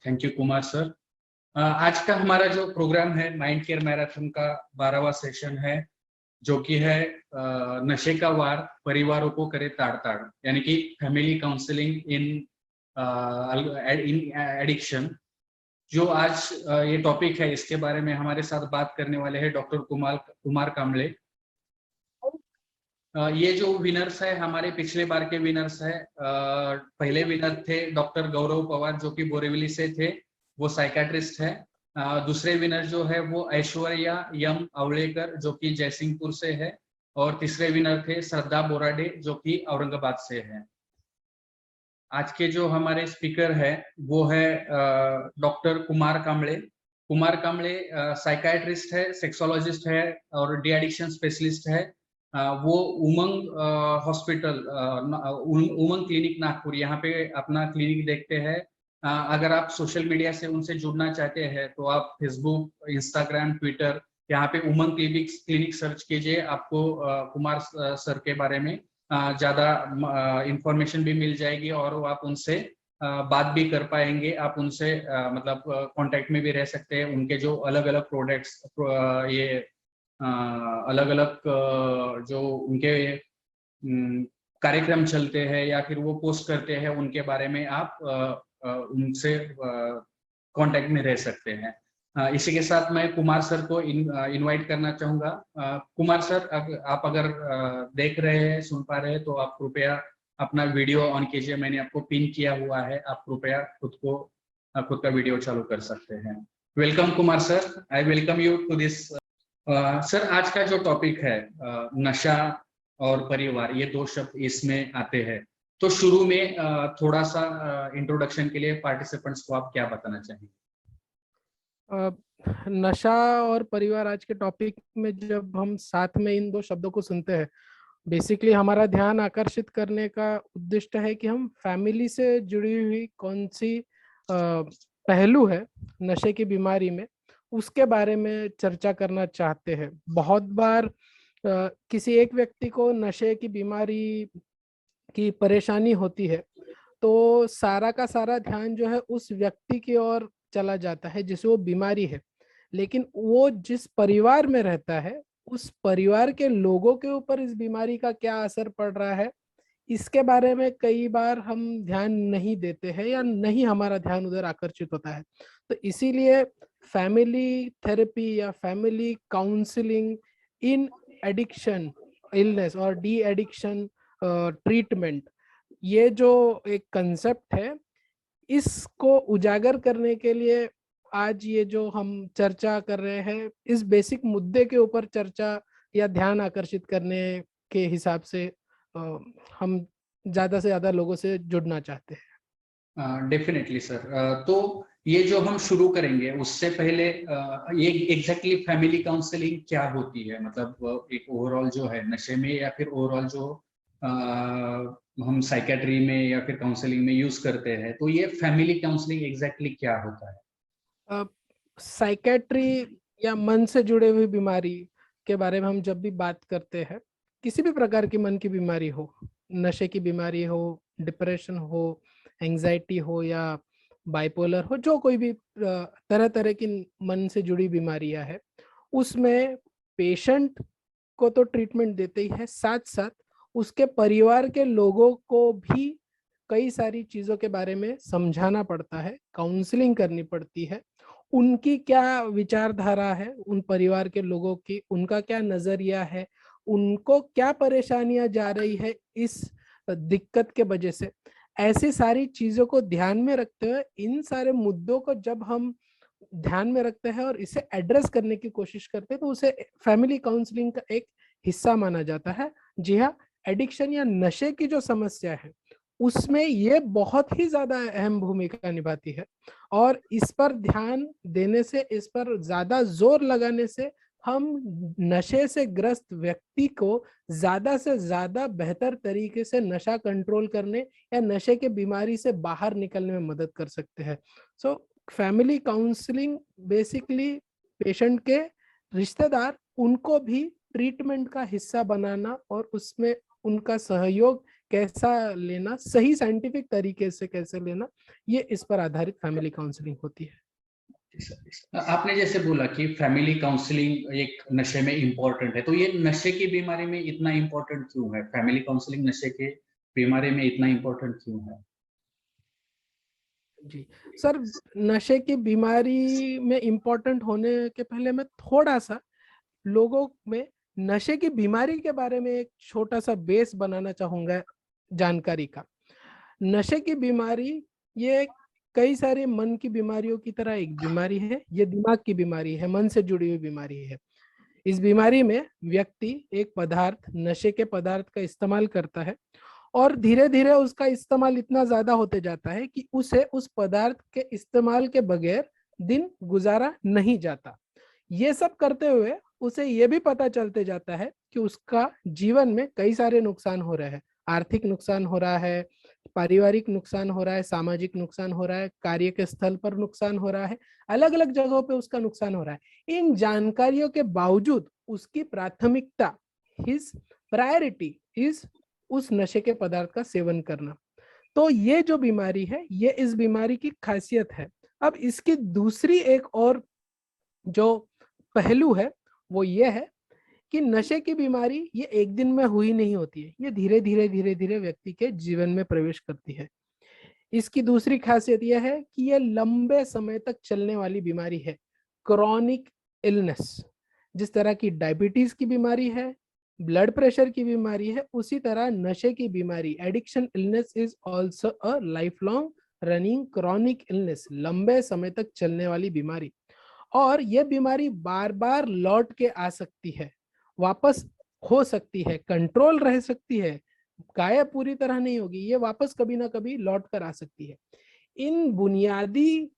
Thank you Kumar sir. आज का हमारा जो प्रोग्राम है माइंड केयर मैराथन का 12वां सेशन है, जो कि है नशे का वार परिवारों को करे ताड़ ताड़, यानी कि फैमिली काउंसलिंग इन एडिक्शन। जो आज ये टॉपिक है, इसके बारे में हमारे साथ बात करने वाले हैं डॉक्टर कुमार कामले। ये जो विनर्स है हमारे पिछले बार के विनर्स है, पहले विनर थे डॉक्टर गौरव पवार जो कि बोरीवली से थे, वो साइकाट्रिस्ट है। दूसरे विनर जो है वो ऐश्वर्या यम अवलेकर जो कि जयसिंहपुर से है, और तीसरे विनर थे श्रद्धा बोराडे जो कि औरंगाबाद से है। आज के जो हमारे स्पीकर है वो है डॉक्टर कुमार कामले। कुमार कामले साइकाट्रिस्ट है, सेक्सोलॉजिस्ट है और डी एडिक्शन स्पेशलिस्ट है। वो उमंग हॉस्पिटल, उमंग क्लिनिक नागपुर, यहाँ पे अपना क्लिनिक देखते हैं। अगर आप सोशल मीडिया से उनसे जुड़ना चाहते हैं तो आप फेसबुक, इंस्टाग्राम, ट्विटर, यहाँ पे उमंग क्लिनिक सर्च कीजिए। आपको कुमार सर के बारे में ज्यादा इंफॉर्मेशन भी मिल जाएगी और आप उनसे बात भी कर पाएंगे। आप उनसे मतलब कांटेक्ट में भी रह सकते हैं। उनके जो अलग अलग प्रोडक्ट्स, ये अलग अलग जो उनके कार्यक्रम चलते हैं या फिर वो पोस्ट करते हैं, उनके बारे में आप उनसे कांटेक्ट में रह सकते हैं। इसी के साथ मैं कुमार सर को इनवाइट करना चाहूंगा। कुमार सर, आप अगर देख रहे हैं, सुन पा रहे हैं, तो आप कृपया अपना वीडियो ऑन कीजिए। मैंने आपको पिन किया हुआ है, आप कृपया खुद का वीडियो चालू कर सकते हैं। Welcome Kumar sir, I welcome you to this. Sir, आज का जो टॉपिक है नशा और परिवार, ये दो शब्द इसमें आते हैं, तो शुरू में थोड़ा सा इंट्रोडक्शन के लिए पार्टिसिपेंट्स को आप क्या बताना चाहेंगे? नशा और परिवार आज के टॉपिक में जब हम साथ में इन दो शब्दों को सुनते हैं, बेसिकली हमारा ध्यान आकर्षित करने का उद्देश्य है कि हम फैमिली से जुड़ी हुई कौन सी पहलू है नशे की बीमारी में, उसके बारे में चर्चा करना चाहते हैं। बहुत बार किसी एक व्यक्ति को नशे की बीमारी की परेशानी होती है तो सारा का सारा ध्यान जो है उस व्यक्ति की ओर चला जाता है जिसे वो बीमारी है, लेकिन वो जिस परिवार में रहता है उस परिवार के लोगों के ऊपर इस बीमारी का क्या असर पड़ रहा है, इसके बारे में कई बार हम ध्यान नहीं देते हैं या नहीं हमारा ध्यान उधर आकर्षित होता है। तो इसीलिए फैमिली थेरेपी या फैमिली काउंसलिंग इन एडिक्शन इलनेस और डी एडिक्शन ट्रीटमेंट, ये जो एक कंसेप्ट है, इसको उजागर करने के लिए आज ये जो हम चर्चा कर रहे हैं, इस बेसिक मुद्दे के ऊपर चर्चा या ध्यान आकर्षित करने के हिसाब से हम ज्यादा से ज्यादा लोगों से जुड़ना चाहते हैं। Definitely sir. तो ये जो हम शुरू करेंगे उससे पहले ये एग्जैक्टली फैमिली काउंसलिंग क्या होती है, मतलब एक ओवरऑल जो है नशे में या फिर ओवरऑल जो हम साइकेट्री में या फिर काउंसलिंग में यूज करते हैं, तो ये फैमिली काउंसलिंग एग्जैक्टली क्या होता है? साइकेट्री या मन से जुड़े हुई बीमारी के बारे में हम जब भी बात करते हैं, किसी भी प्रकार की मन की बीमारी हो, नशे की बीमारी हो, डिप्रेशन हो, एंजाइटी हो या बाइपोलर हो, जो कोई भी तरह तरह की मन से जुड़ी बीमारियां है, उसमें पेशेंट को तो ट्रीटमेंट देते ही है, साथ साथ उसके परिवार के लोगों को भी कई सारी चीजों के बारे में समझाना पड़ता है, काउंसलिंग करनी पड़ती है। उनकी क्या विचारधारा है, उन परिवार के लोगों की उनका क्या नजरिया है, उनको क्या परेशानियां जा रही है इस दिक्कत के वजह से, ऐसी सारी चीजों को ध्यान में रखते हुए इन सारे मुद्दों को जब हम ध्यान में रखते हैं और इसे एड्रेस करने की कोशिश करते हैं तो उसे फैमिली काउंसलिंग का एक हिस्सा माना जाता है। जी हाँ, एडिक्शन या नशे की जो समस्या है उसमें ये बहुत ही ज्यादा अहम भूमिका निभाती है, और इस पर ध्यान देने से, इस पर ज्यादा जोर लगाने से हम नशे से ग्रस्त व्यक्ति को ज्यादा से ज्यादा बेहतर तरीके से नशा कंट्रोल करने या नशे के बीमारी से बाहर निकलने में मदद कर सकते हैं। So family counselling basically patient के रिश्तेदार, उनको भी ट्रीटमेंट का हिस्सा बनाना और उसमें उनका सहयोग कैसा लेना, सही साइंटिफिक तरीके से कैसे लेना, ये इस पर आधारित फैमिली काउंसलिंग होती है। आपने जैसे बोला कि फैमिली काउंसलिंग एक नशे में इम्पोर्टेंट है, तो ये नशे की बीमारी में इतना इम्पोर्टेंट क्यों है? फैमिली काउंसलिंग नशे के बीमारी में इतना इम्पोर्टेंट क्यों है? जी सर, नशे की बीमारी में इम्पोर्टेंट होने के पहले मैं थोड़ा सा लोगों में नशे की बीमारी के बारे में एक छोटा सा बेस बनाना चाहूंगा जानकारी का। नशे की बीमारी ये कई सारे मन की बीमारियों की तरह एक बीमारी है। ये दिमाग की बीमारी है, मन से जुड़ी हुई बीमारी है। इस बीमारी में व्यक्ति एक पदार्थ, नशे के पदार्थ का इस्तेमाल करता है और धीरे धीरे उसका इस्तेमाल इतना ज्यादा होते जाता है कि उसे उस पदार्थ के इस्तेमाल के बगैर दिन गुजारा नहीं जाता। ये सब करते हुए उसे ये भी पता चलते जाता है कि उसका जीवन में कई सारे नुकसान हो रहे हैं। आर्थिक नुकसान हो रहा है, पारिवारिक नुकसान हो रहा है, सामाजिक नुकसान हो रहा है, कार्य के स्थल पर नुकसान हो रहा है, अलग अलग जगहों पे उसका नुकसान हो रहा है। इन जानकारियों के बावजूद उसकी प्राथमिकता, हिज प्रायोरिटी इज उस नशे के पदार्थ का सेवन करना। तो ये जो बीमारी है, ये इस बीमारी की खासियत है। अब इसकी दूसरी एक और जो पहलू है वो ये है कि नशे की बीमारी ये एक दिन में हुई नहीं होती है, ये धीरे धीरे धीरे धीरे व्यक्ति के जीवन में प्रवेश करती है। इसकी दूसरी खासियत यह है कि ये लंबे समय तक चलने वाली बीमारी है, क्रॉनिक इलनेस। जिस तरह की डायबिटीज की बीमारी है, ब्लड प्रेशर की बीमारी है, उसी तरह नशे की बीमारी, addiction illness is also a life long running chronic illness, लंबे समय तक चलने वाली बीमारी। और यह बीमारी बार बार लौट के आ सकती है, वापस हो सकती है, कंट्रोल रह सकती है, गायब पूरी तरह नहीं होगी, ये वापस कभी ना कभी लौट कर आ सकती है। इन बुनियादी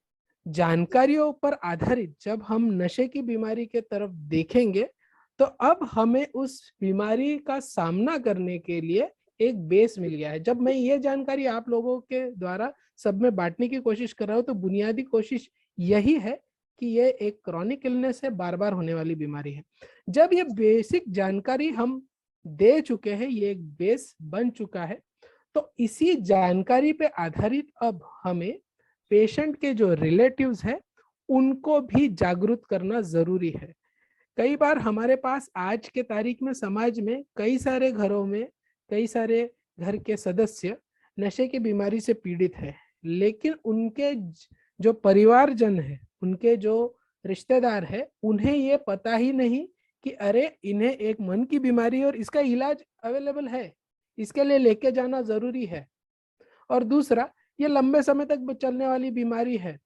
जानकारियों पर आधारित जब हम नशे की बीमारी के तरफ देखेंगे तो अब हमें उस बीमारी का सामना करने के लिए एक बेस मिल गया है। जब मैं ये जानकारी आप लोगों के द्वारा सब में बांटने की कोशिश कर रहा हूँ तो बुनियादी कोशिश यही है कि ये एक क्रॉनिक इलनेस है, बार बार होने वाली बीमारी है। जब ये बेसिक जानकारी हम दे चुके हैं, ये एक बेस बन चुका है, तो इसी जानकारी पे आधारित अब हमें पेशेंट के जो रिलेटिव्स है उनको भी जागरूक करना जरूरी है। कई बार हमारे पास आज के तारीख में समाज में कई सारे घरों में कई सारे घर के सदस्य नशे की बीमारी से पीड़ित है, लेकिन उनके जो परिवारजन है, उनके जो रिश्तेदार है, उन्हें ये पता ही नहीं कि अरे इन्हें एक मन की बीमारी है और इसका इलाज अवेलेबल है, इसके लिए लेके जाना जरूरी है। और दूसरा, ये लंबे समय तक चलने वाली बीमारी है।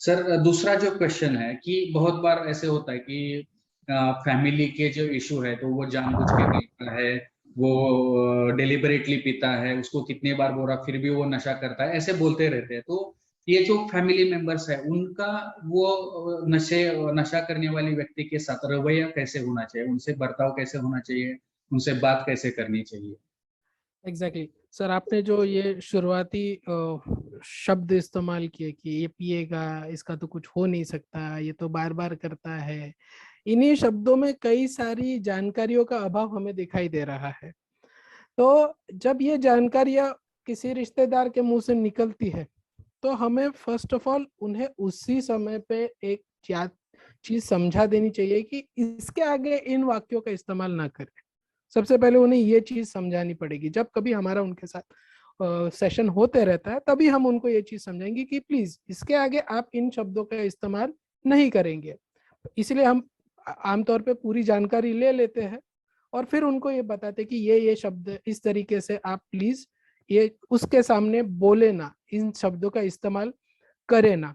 सर दूसरा जो क्वेश्चन है कि बहुत बार ऐसे होता है कि फैमिली के जो इशू है तो वो जानबूझ के पीता है, वो डिलिबरेटली पीता है, उसको कितनी बार बोला फिर भी वो नशा करता है, ऐसे बोलते रहते हैं। तो ये जो फैमिली मेंबर्स है उनका वो नशा करने वाली व्यक्ति के साथ रवैया कैसे होना चाहिए, उनसे बर्ताव कैसे होना चाहिए, उनसे बात कैसे करनी चाहिए? एग्जैक्टली सर, आपने जो ये शुरुआती शब्द इस्तेमाल किए कि ये पिएगा, इसका तो कुछ हो नहीं सकता, ये तो बार बार करता है, इन्हीं शब्दों में कई सारी जानकारियों का अभाव हमें दिखाई दे रहा है। तो जब ये जानकारियां किसी रिश्तेदार के मुंह से निकलती है तो हमें फर्स्ट ऑफ ऑल उन्हें उसी समय पे एक चीज समझा देनी चाहिए कि इसके आगे इन वाक्यों का इस्तेमाल ना करें। सबसे पहले उन्हें ये चीज समझानी पड़ेगी। जब कभी हमारा उनके साथ सेशन होते रहता है तभी हम उनको ये चीज समझाएंगे कि प्लीज इसके आगे आप इन शब्दों का इस्तेमाल नहीं करेंगे। इसलिए हम आमतौर पे पूरी जानकारी ले लेते हैं और फिर उनको ये बताते कि ये शब्द इस तरीके से आप प्लीज ये उसके सामने बोले ना, इन शब्दों का इस्तेमाल करे ना।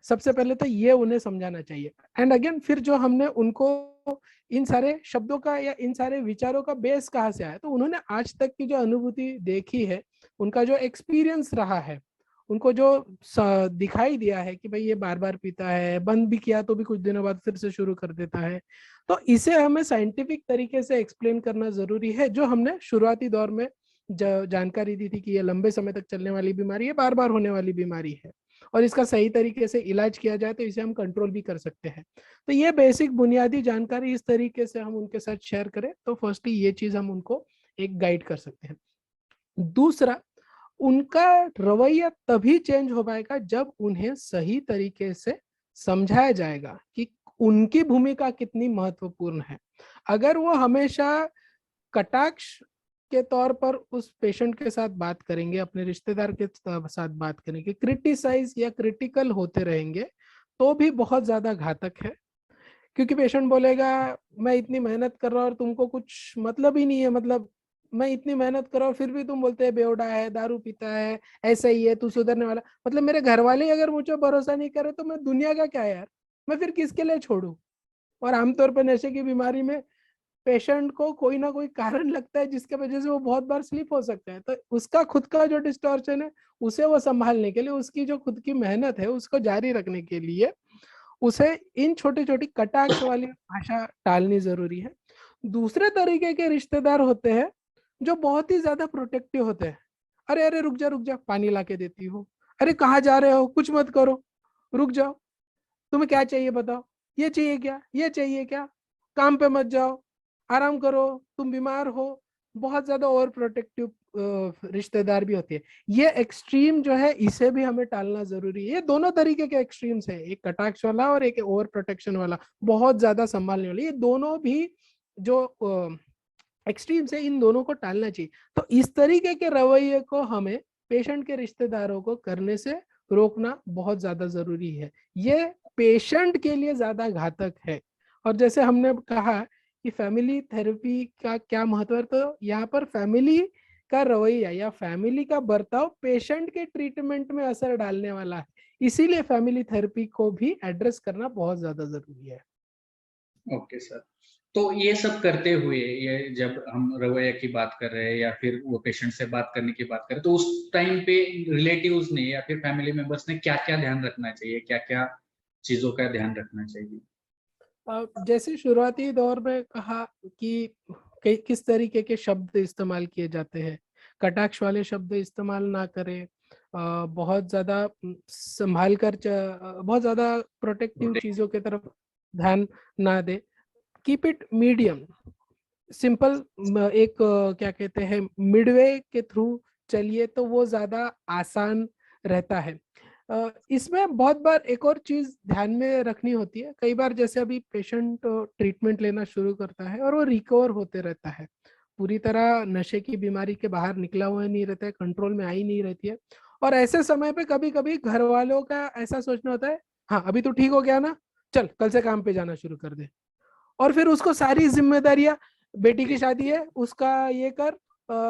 सबसे पहले तो ये उन्हें समझाना चाहिए। एंड अगेन फिर जो हमने उनको इन सारे शब्दों का या इन सारे विचारों का बेस कहाँ से आया, तो उन्होंने आज तक की जो अनुभूति देखी है, उनका जो एक्सपीरियंस रहा है, उनको जो दिखाई दिया है कि भाई ये बार बार पीता है, बंद भी किया तो भी कुछ दिनों बाद फिर से शुरू कर देता है, तो इसे हमें साइंटिफिक तरीके से एक्सप्लेन करना जरूरी है। जो हमने शुरुआती दौर में जानकारी दी थी कि ये लंबे समय तक चलने वाली बीमारी है, बार बार होने वाली बीमारी है और इसका सही तरीके से इलाज किया जाए तो इसे हम कंट्रोल भी कर सकते हैं। तो ये बेसिक बुनियादी जानकारी इस तरीके से हम उनके साथ शेयर करें तो फर्स्टली ये चीज हम उनको एक गाइड कर सकते हैं। दूसरा, उनका रवैया तभी चेंज हो पाएगा जब उन्हें सही तरीके से समझाया जाएगा कि उनकी भूमिका कितनी महत्वपूर्ण है। अगर वो हमेशा कटाक्ष के तौर पर उस पेशेंट के साथ बात करेंगे, अपने रिश्तेदार के साथ बात करेंगे, क्रिटिसाइज या क्रिटिकल होते रहेंगे, तो भी बहुत ज्यादा घातक है। क्योंकि पेशेंट बोलेगा मैं इतनी मेहनत कर रहा हूँ और तुमको कुछ मतलब ही नहीं है, मतलब मैं इतनी मेहनत कर रहा हूँ फिर भी तुम बोलते हैं बेवड़ा है, दारू पीता है, ऐसा ही है, तू सुधरने वाला, मतलब मेरे घर वाले अगर मुझे भरोसा नहीं करे तो मैं दुनिया का क्या यार, मैं फिर किसके लिए छोड़ू। और आमतौर पर नशे की बीमारी में पेशेंट को कोई ना कोई कारण लगता है जिसके वजह से वो बहुत बार स्लिप हो सकता है, तो उसका खुद का जो डिस्टॉर्शन है उसे वो संभालने के लिए, उसकी जो खुद की मेहनत है उसको जारी रखने के लिए उसे इन छोटी छोटी कटाक्ष वाली भाषा टालनी जरूरी है। दूसरे तरीके के रिश्तेदार होते हैं जो बहुत ही ज्यादा प्रोटेक्टिव होते हैं। अरे अरे रुक जा पानी ला के देती हूँ, अरे कहाँ जा रहे हो, कुछ मत करो, रुक जाओ, तुम्हें क्या चाहिए बताओ, ये चाहिए क्या, ये चाहिए क्या, काम पे मत जाओ, आराम करो, तुम बीमार हो। बहुत ज्यादा ओवर प्रोटेक्टिव रिश्तेदार भी होती है। ये एक्सट्रीम जो है इसे भी हमें टालना जरूरी है। ये दोनों तरीके के एक्सट्रीम्स है, एक कटाक्ष वाला और एक ओवर प्रोटेक्शन वाला, बहुत ज्यादा संभालने वाली, ये दोनों भी जो एक्सट्रीम्स है इन दोनों को टालना चाहिए। तो इस तरीके के रवैये को हमें पेशेंट के रिश्तेदारों को करने से रोकना बहुत ज्यादा जरूरी है। ये पेशेंट के लिए ज्यादा घातक है। और जैसे हमने कहा कि फैमिली थेरेपी का क्या महत्व है, तो यहाँ पर फैमिली का रवैया या फैमिली का बर्ताव पेशेंट के ट्रीटमेंट में असर डालने वाला है, इसीलिए फैमिली थेरेपी को भी एड्रेस करना बहुत ज्यादा जरूरी है। ओके सर, तो ये सब करते हुए, ये जब हम रवैया की बात कर रहे हैं या फिर वो पेशेंट से बात करने की बात करें, तो उस टाइम पे रिलेटिव्स ने या फिर फैमिली मेंबर्स ने क्या क्या ध्यान रखना चाहिए, क्या क्या चीजों का ध्यान रखना चाहिए? जैसे शुरुआती दौर में कहा कि किस तरीके के शब्द इस्तेमाल किए जाते हैं, कटाक्ष वाले शब्द इस्तेमाल ना करें, बहुत ज्यादा संभाल कर बहुत ज्यादा प्रोटेक्टिव चीजों की तरफ ध्यान ना दे, कीप इट मीडियम सिंपल, एक क्या कहते हैं मिडवे के थ्रू चलिए तो वो ज्यादा आसान रहता है। इसमें बहुत बार एक और चीज ध्यान में रखनी होती है, कई बार जैसे अभी पेशेंट ट्रीटमेंट लेना शुरू करता है और वो रिकवर होते रहता है, पूरी तरह नशे की बीमारी के बाहर निकला हुआ नहीं रहता है, कंट्रोल में आई नहीं रहती है। और ऐसे समय पे कभी कभी घर वालों का ऐसा सोचना होता है, हाँ अभी तो ठीक हो गया ना, चल कल से काम पे जाना शुरू कर दे। और फिर उसको सारी जिम्मेदारियां, बेटी की शादी है उसका ये कर,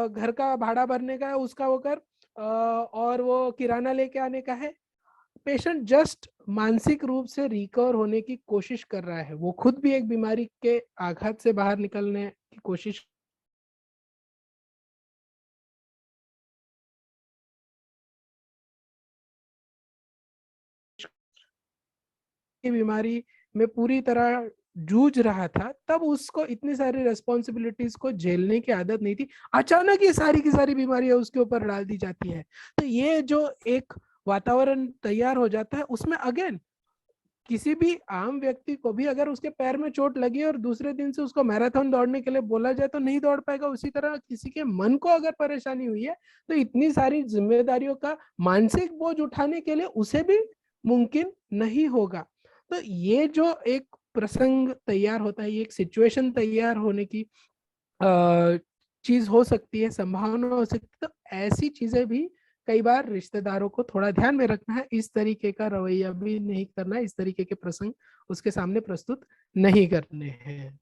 घर का भाड़ा भरने का है उसका वो कर, और वो किराना लेके आने का है। पेशेंट जस्ट मानसिक रूप से रिकवर होने की कोशिश कर रहा है, वो खुद भी एक बीमारी के आघात से बाहर निकलने की कोशिश की बीमारी में पूरी तरह जूझ रहा था, तब उसको इतनी सारी रेस्पॉन्सिबिलिटीज को झेलने की आदत नहीं थी। अचानक ये सारी की सारी बीमारियां उसके ऊपर डाल दी जाती है, तो ये जो एक वातावरण तैयार हो जाता है उसमें अगेन किसी भी आम व्यक्ति को भी अगर उसके पैर में चोट लगी और दूसरे दिन से उसको मैराथन दौड़ने के लिए बोला जाए तो नहीं दौड़ पाएगा। उसी तरह किसी के मन को अगर परेशानी हुई है तो इतनी सारी जिम्मेदारियों का मानसिक बोझ उठाने के लिए उसे भी मुमकिन नहीं होगा। तो ये जो एक प्रसंग तैयार होता है, ये एक सिचुएशन तैयार होने की चीज हो सकती है, संभावना हो सकती है, तो ऐसी चीजें भी कई बार रिश्तेदारों को थोड़ा ध्यान में रखना है, इस तरीके का रवैया भी नहीं करना है, इस तरीके के प्रसंग उसके सामने प्रस्तुत नहीं करने हैं।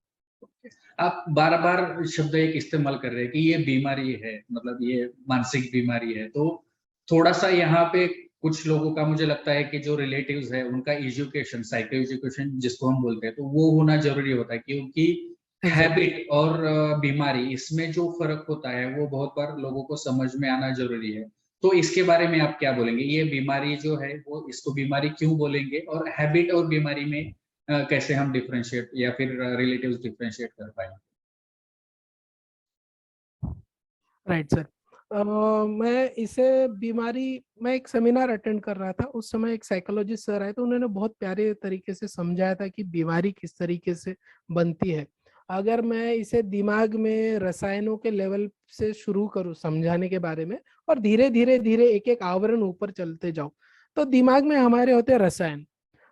आप बार बार शब्द एक इस्तेमाल कर रहे हैं कि ये बीमारी है, मतलब ये मानसिक बीमारी है, तो थोड़ा सा यहाँ पे कुछ लोगों का मुझे लगता है कि जो रिलेटिव्स है उनका एजुकेशन, साइको एजुकेशन जिसको हम बोलते हैं, तो वो होना जरूरी होता है, क्योंकि हैबिट और बीमारी इसमें जो फर्क होता है वो बहुत बार लोगों को समझ में आना जरूरी है। तो इसके बारे में आप क्या बोलेंगे, ये बीमारी जो है वो इसको बीमारी क्यों बोलेंगे, और हैबिट और बीमारी में कैसे हम डिफरेंशिएट या फिर रिलेटिव्स डिफरेंशिएट कर पाएंगे? राइट सर, मैं इसे बीमारी, मैं एक सेमिनार अटेंड कर रहा था, उस समय एक साइकोलॉजिस्ट सर आए तो उन्होंने बहुत प्यारे तरीके से समझाया था कि बीमारी किस तरीके से बनती है। अगर मैं इसे दिमाग में रसायनों के लेवल से शुरू करूं समझाने के बारे में, और धीरे धीरे धीरे एक एक आवरण ऊपर चलते जाऊं, तो दिमाग में हमारे होते हैं रसायन।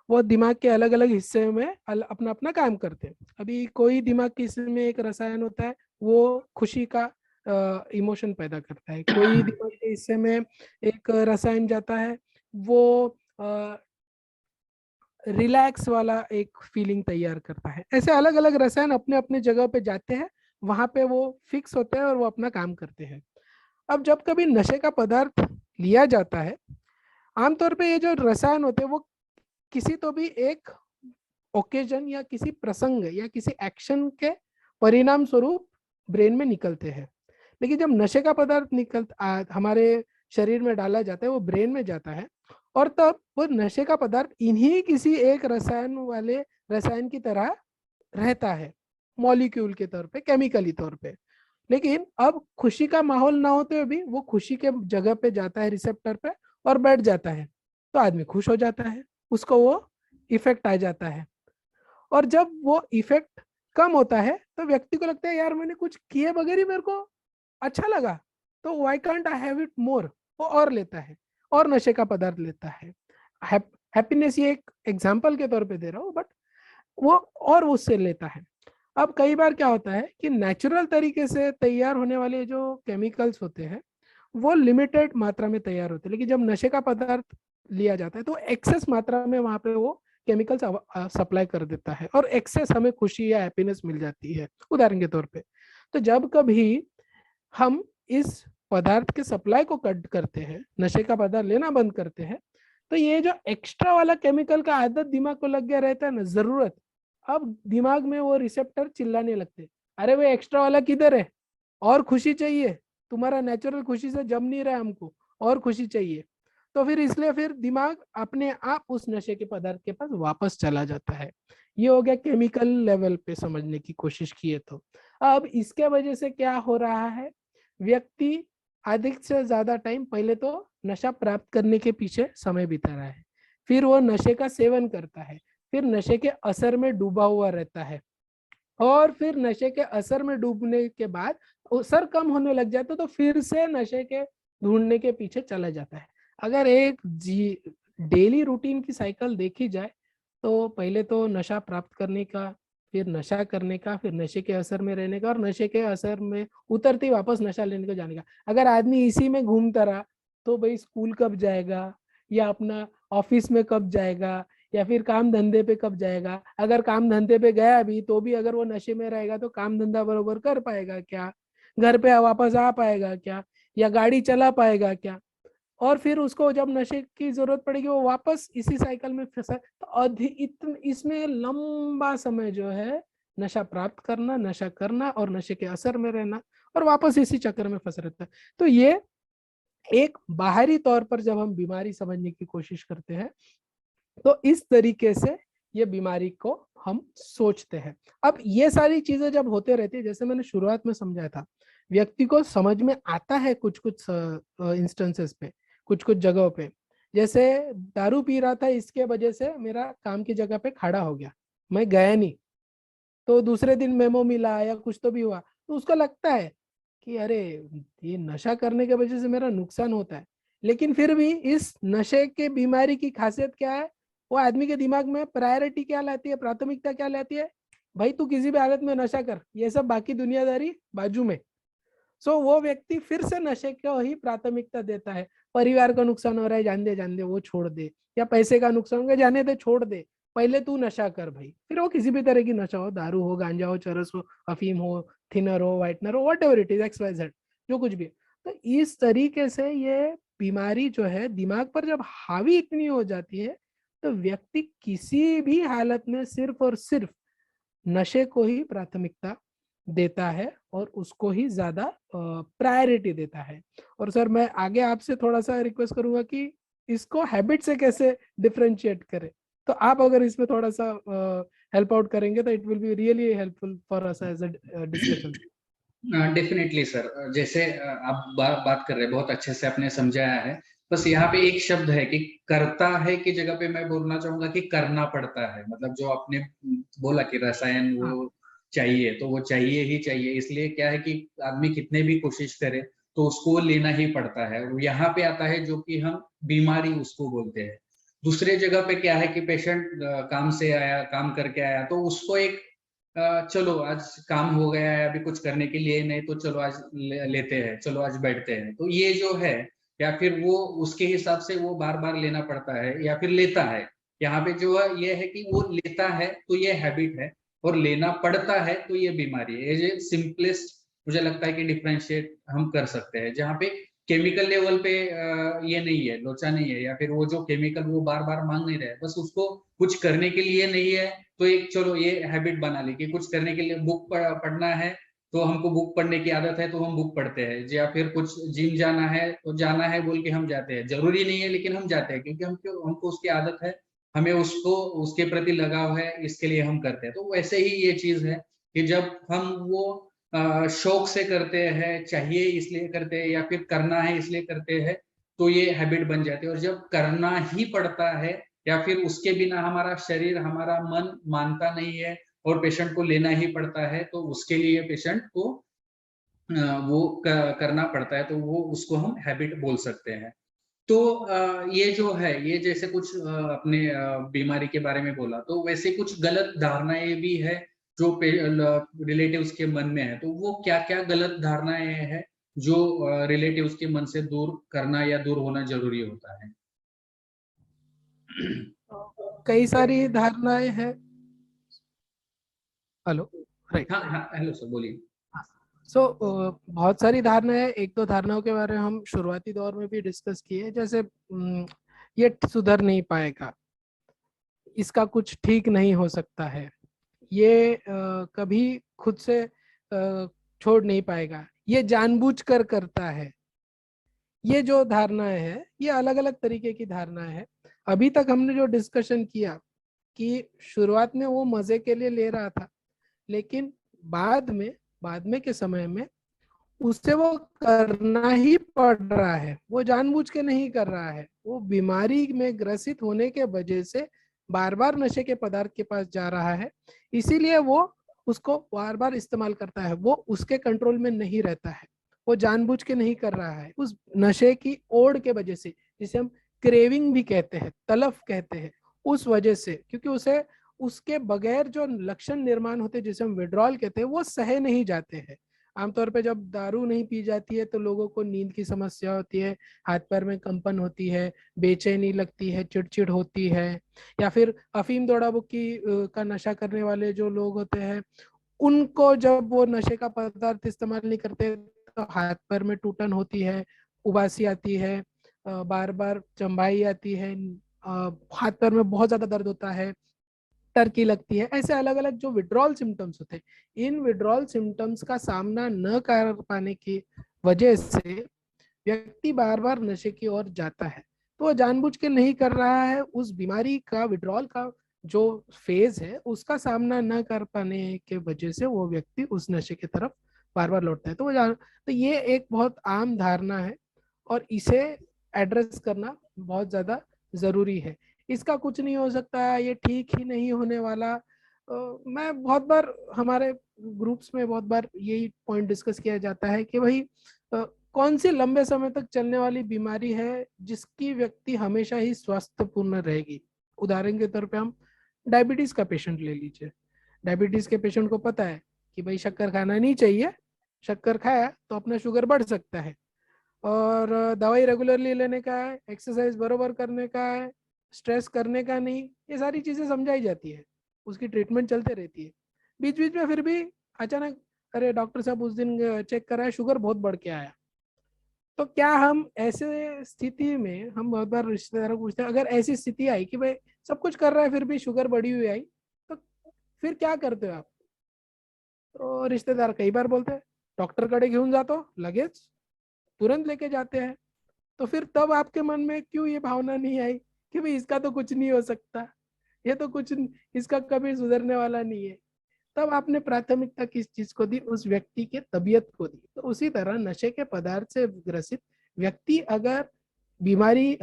वो दिमाग के अलग अलग हिस्से में अपना अपना काम करते हैं। अभी कोई दिमाग के हिस्से में एक रसायन होता है, वो खुशी का इमोशन पैदा करता है। कोई दिमाग के हिस्से में एक रसायन जाता है, वो रिलैक्स वाला एक फीलिंग तैयार करता है। ऐसे अलग अलग रसायन अपने अपने जगह पे जाते हैं, वहां पे वो फिक्स होते हैं और वो अपना काम करते हैं। अब जब कभी नशे का पदार्थ लिया जाता है, आमतौर पे ये जो रसायन होते हैं वो किसी तो भी एक ओकेजन या किसी प्रसंग या किसी एक्शन के परिणाम स्वरूप ब्रेन में निकलते हैं। लेकिन जब नशे का पदार्थ हमारे शरीर में डाला जाता है, वो ब्रेन में जाता है, और तब वो नशे का पदार्थ इन्हीं किसी एक रसायन की तरह रहता है, मॉलिक्यूल के तौर पे, केमिकली तौर पे। लेकिन अब खुशी का माहौल ना होते हुए भी वो खुशी के जगह पे जाता है, रिसेप्टर पे, और बैठ जाता है, तो आदमी खुश हो जाता है, उसको वो इफेक्ट आ जाता है। और जब वो इफेक्ट कम होता है तो व्यक्ति को लगता है यार मैंने कुछ किए बगैर ही मेरे को अच्छा लगा, तो why can't I have it more, वो और लेता है और नशे का पदार्थ लेता है। हैप्पीनेस ये एक एग्जांपल के तौर पे दे रहा हूँ, बट वो और उससे लेता है। अब कई बार क्या होता है कि नेचुरल तरीके से तैयार होने वाले जो केमिकल्स होते हैं वो लिमिटेड मात्रा में तैयार होते हैं, लेकिन जब नशे का पदार्थ लिया जाता है तो एक्सेस मात्रा में वहां पे वो केमिकल्स सप्लाई कर देता है, और एक्सेस हमें खुशी या हैप्पीनेस मिल जाती है, उदाहरण के तौर पे। तो जब कभी हम इस पदार्थ के सप्लाई को कट करते हैं, नशे का पदार्थ लेना बंद करते हैं, तो ये जो एक्स्ट्रा वाला केमिकल का आदत दिमाग को लग गया रहता है ना, जरूरत, अब दिमाग में वो रिसेप्टर चिल्लाने लगते, अरे वो एक्स्ट्रा वाला किधर है, और खुशी चाहिए, तुम्हारा नेचुरल खुशी से जम नहीं रहा है हमको, और खुशी चाहिए। तो फिर इसलिए फिर दिमाग अपने आप उस नशे के पदार्थ के पास वापस चला जाता है। ये हो गया केमिकल लेवल पे समझने की कोशिश किए तो। अब इसके वजह से क्या हो रहा है, व्यक्ति अधिक से ज्यादा टाइम पहले तो नशा प्राप्त करने के पीछे समय बिता रहा है, फिर वो नशे का सेवन करता है, फिर नशे के असर में डूबा हुआ रहता है, और फिर नशे के असर में डूबने के बाद असर कम होने लग जाता है तो फिर से नशे के ढूंढने के पीछे चला जाता है। अगर एक डेली रूटीन की साइकिल देखी जाए तो पहले तो नशा प्राप्त करने का, फिर नशा करने का, फिर नशे के असर में रहने का, और नशे के असर में उतरते ही वापस नशा लेने को जाने का। अगर आदमी इसी में घूमता रहा तो भाई स्कूल कब जाएगा, या अपना ऑफिस में कब जाएगा, या फिर काम धंधे पे कब जाएगा। अगर काम धंधे पे गया भी तो भी अगर वो नशे में रहेगा तो काम धंधा बरोबर कर पाएगा क्या, घर पे वापस आ पाएगा क्या, या गाड़ी चला पाएगा क्या। और फिर उसको जब नशे की जरूरत पड़ेगी वो वापस इसी साइकिल में फंसा। तो इसमें लंबा समय जो है नशा प्राप्त करना, नशा करना, और नशे के असर में रहना, और वापस इसी चक्कर में फंस रहता है। तो ये एक बाहरी तौर पर जब हम बीमारी समझने की कोशिश करते हैं तो इस तरीके से ये बीमारी को हम सोचते हैं। अब ये सारी चीजें जब होते रहती है, जैसे मैंने शुरुआत में समझाया था, व्यक्ति को समझ में आता है कुछ कुछ इंस्टेंसेस पे, कुछ कुछ जगहों पे। जैसे दारू पी रहा था, इसके वजह से मेरा काम की जगह पे खड़ा हो गया, मैं गया नहीं, तो दूसरे दिन मेमो मिला या कुछ तो भी हुआ, तो उसको लगता है कि अरे ये नशा करने की वजह से मेरा नुकसान होता है। लेकिन फिर भी इस नशे के बीमारी की खासियत क्या है, वो आदमी के दिमाग में प्रायोरिटी क्या लाती है, प्राथमिकता क्या लाती है, भाई तू किसी भी हालत में नशा कर, ये सब बाकी दुनियादारी बाजू में। सो वो व्यक्ति फिर से नशे को ही प्राथमिकता देता है। परिवार का नुकसान हो रहा है, जान दे वो छोड़ दे, या पैसे का नुकसान हो गया, जाने दे छोड़ दे, पहले तू नशा कर भाई। फिर वो किसी भी तरह की नशा हो, दारू हो, गांजा हो, चरस हो, अफीम हो, थिनर हो, व्हाइटनर हो, what ever it is, XYZ, जो कुछ भी। तो इस तरीके से ये बीमारी जो है दिमाग पर जब हावी इतनी हो जाती है तो व्यक्ति किसी भी हालत में सिर्फ और सिर्फ नशे को ही प्राथमिकता देता है और उसको ही ज्यादा प्रायोरिटी देता है। और सर मैं आगे आपसे थोड़ा सा रिक्वेस्ट करूंगा कि इसको हैबिट से कैसे डिफरेंशिएट करें, तो आप अगर इसमें थोड़ा सा हेल्प आउट करेंगे तो it will be really helpful for us as a discussion. Definitely sir, जैसे आप बात कर रहे हैं, बहुत अच्छे से आपने समझाया है। बस यहाँ पे एक शब्द है कि करता है की जगह पे मैं बोलना चाहूंगा कि करना पड़ता है। मतलब जो आपने बोला कि रसायन हाँ वो चाहिए तो वो चाहिए ही चाहिए। इसलिए क्या है कि आदमी कितने भी कोशिश करे तो उसको लेना ही पड़ता है। यहाँ पे आता है जो कि हम बीमारी उसको बोलते हैं। दूसरे जगह पे क्या है कि पेशेंट काम से आया, काम करके आया, तो उसको एक चलो आज काम हो गया है, अभी कुछ करने के लिए नहीं, तो चलो आज लेते हैं, चलो आज बैठते हैं। तो ये जो है, या फिर वो उसके हिसाब से वो बार बार लेना पड़ता है या फिर लेता है। यहाँ पे जो है ये है कि वो लेता है तो ये हैबिट है, और लेना पड़ता है तो ये बीमारी है। ये सिंपलेस्ट मुझे लगता है कि डिफरेंशिएट हम कर सकते हैं, जहाँ पे केमिकल लेवल पे ये नहीं है, लोचा नहीं है, या फिर वो जो केमिकल वो बार बार मांग नहीं रहे, बस उसको कुछ करने के लिए नहीं है। तो एक चलो ये हैबिट बना ली कि कुछ करने के लिए बुक पढ़ना है, तो हमको बुक पढ़ने की आदत है तो हम बुक पढ़ते हैं। या फिर कुछ जिम जाना है तो जाना है बोल के हम जाते हैं, जरूरी नहीं है लेकिन हम जाते हैं क्योंकि हमको उसकी आदत है, हमें उसको उसके प्रति लगाव है, इसके लिए हम करते हैं। तो वैसे ही ये चीज है कि जब हम वो शौक से करते हैं, चाहिए इसलिए करते हैं, या फिर करना है इसलिए करते हैं, तो ये हैबिट बन जाती है। और जब करना ही पड़ता है या फिर उसके बिना हमारा शरीर, हमारा मन मानता नहीं है और पेशेंट को लेना ही पड़ता है, तो उसके लिए पेशेंट को वो करना पड़ता है, तो वो उसको हम हैबिट बोल सकते हैं। तो ये जो है, ये जैसे कुछ अपने बीमारी के बारे में बोला, तो वैसे कुछ गलत धारणाएं भी है जो रिलेटिव्स के मन में है। तो वो क्या क्या गलत धारणाएं हैं जो रिलेटिव्स के मन से दूर करना या दूर होना जरूरी होता है? कई सारी धारणाएं हैं। Hello, right. हाँ हाँ, हेलो सर, बोलिए। सो बहुत सारी धारणाएं हैं। एक दो धारणाओं के बारे में हम शुरुआती दौर में भी डिस्कस किए, जैसे ये सुधर नहीं पाएगा, इसका कुछ ठीक नहीं हो सकता है, ये कभी खुद से छोड़ नहीं पाएगा, ये जानबूझकर करता है। ये जो धारणाएं हैं, ये अलग अलग तरीके की धारणाएं हैं। अभी तक हमने जो डिस्कशन किया कि शुरुआत में वो मजे के लिए ले रहा था, लेकिन बाद में के समय में उससे वो करना ही पड़ रहा है। वो जानबूझ के नहीं कर रहा है, वो बीमारी में ग्रसित होने के वजह से बार बार नशे के पदार्थ के पास जा रहा है, इसीलिए वो उसको बार बार इस्तेमाल करता है। वो उसके कंट्रोल में नहीं रहता है, वो जानबूझ के नहीं कर रहा है, उस नशे की ओढ़ के वजह से, जिसे हम क्रेविंग भी कहते हैं, तलफ कहते हैं, उस वजह से, क्योंकि उसे उसके बगैर जो लक्षण निर्माण होते हैं जिसे हम विड्रॉल कहते हैं, वो सहे नहीं जाते हैं। आमतौर पे जब दारू नहीं पी जाती है तो लोगों को नींद की समस्या होती है, हाथ पैर में कंपन होती है, बेचैनी लगती है, चिड़चिड़ होती है। या फिर अफीम दौड़ा बुक्की का नशा करने वाले जो लोग होते हैं, उनको जब वो नशे का पदार्थ इस्तेमाल नहीं करते तो हाथ पैर में टूटन होती है, उबासी आती है, बार बार चंबाई आती है, हाथ पैर में बहुत ज्यादा दर्द होता है, टर्की लगती है। ऐसे अलग अलग जो विड्रॉल सिम्टम्स होते हैं, इन विड्रॉल सिम्टम्स का सामना न कर पाने की वजह से व्यक्ति बार बार नशे की ओर जाता है। तो वो जानबूझ के नहीं कर रहा है, उस बीमारी का, विड्रॉल का जो फेज है उसका सामना न कर पाने के वजह से वो व्यक्ति उस नशे की तरफ बार बार लौटता है। तो ये एक बहुत आम धारणा है और इसे एड्रेस करना बहुत ज्यादा जरूरी है। इसका कुछ नहीं हो सकता, ये ठीक ही नहीं होने वाला। मैं बहुत बार हमारे ग्रुप्स में बहुत बार यही पॉइंट डिस्कस किया जाता है कि भाई कौन सी लंबे समय तक चलने वाली बीमारी है जिसकी व्यक्ति हमेशा ही स्वस्थपूर्ण रहेगी। उदाहरण के तौर पे हम डायबिटीज का पेशेंट ले लीजिए। डायबिटीज के पेशेंट को पता है कि भाई शक्कर खाना नहीं चाहिए, शक्कर खाया तो अपना शुगर बढ़ सकता है, और दवाई रेगुलरली लेने का है, एक्सरसाइज बरोबर करने का है, स्ट्रेस करने का नहीं, ये सारी चीजें समझाई जाती है, उसकी ट्रीटमेंट चलते रहती है। बीच बीच में फिर भी अचानक, अरे डॉक्टर साहब उस दिन चेक कराया, शुगर बहुत बढ़ के आया। तो क्या हम ऐसे स्थिति में, हम बहुत बार रिश्तेदारों को पूछते हैं, अगर ऐसी स्थिति आई कि भाई सब कुछ कर रहा है फिर भी शुगर बढ़ी हुई आई, तो फिर क्या करते हो आप? तो रिश्तेदार कई बार बोलते हैं, डॉक्टर कडे घेऊन जातो लगेच, तुरंत लेके जाते हैं। तो फिर तब आपके मन में क्यों ये भावना नहीं आई कि भाई इसका तो कुछ नहीं हो सकता, ये तो कुछ, इसका कभी सुधरने वाला नहीं है? तब आपने प्राथमिकता किस चीज को दी? उस व्यक्ति के तबीयत को दी। तो उसी तरह नशे के पदार्थ से ग्रसित व्यक्ति अगर बीमारी,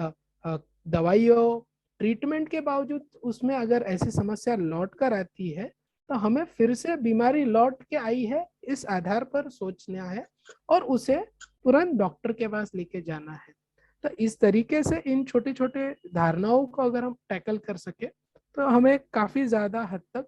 दवाइयों, ट्रीटमेंट के बावजूद उसमें अगर ऐसी समस्या लौट कर आती है, तो हमें फिर से बीमारी लौट के आई है इस आधार पर सोचना है और उसे तुरंत डॉक्टर के पास लेके जाना है। तो इस तरीके से इन छोटे छोटे धारणाओं को अगर हम टैकल कर सके तो हमें काफी ज्यादा हद तक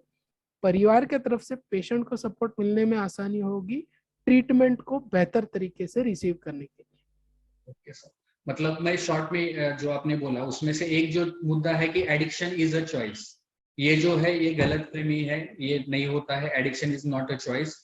परिवार के तरफ से पेशेंट को सपोर्ट मिलने में आसानी होगी ट्रीटमेंट को बेहतर तरीके से रिसीव करने के लिए। ओके सर, मतलब मैं शॉर्ट में जो आपने बोला उसमें से एक जो मुद्दा है कि एडिक्शन इज अ चॉइस, ये जो है ये गलत फहमी है, ये नहीं होता है, addiction is not a choice.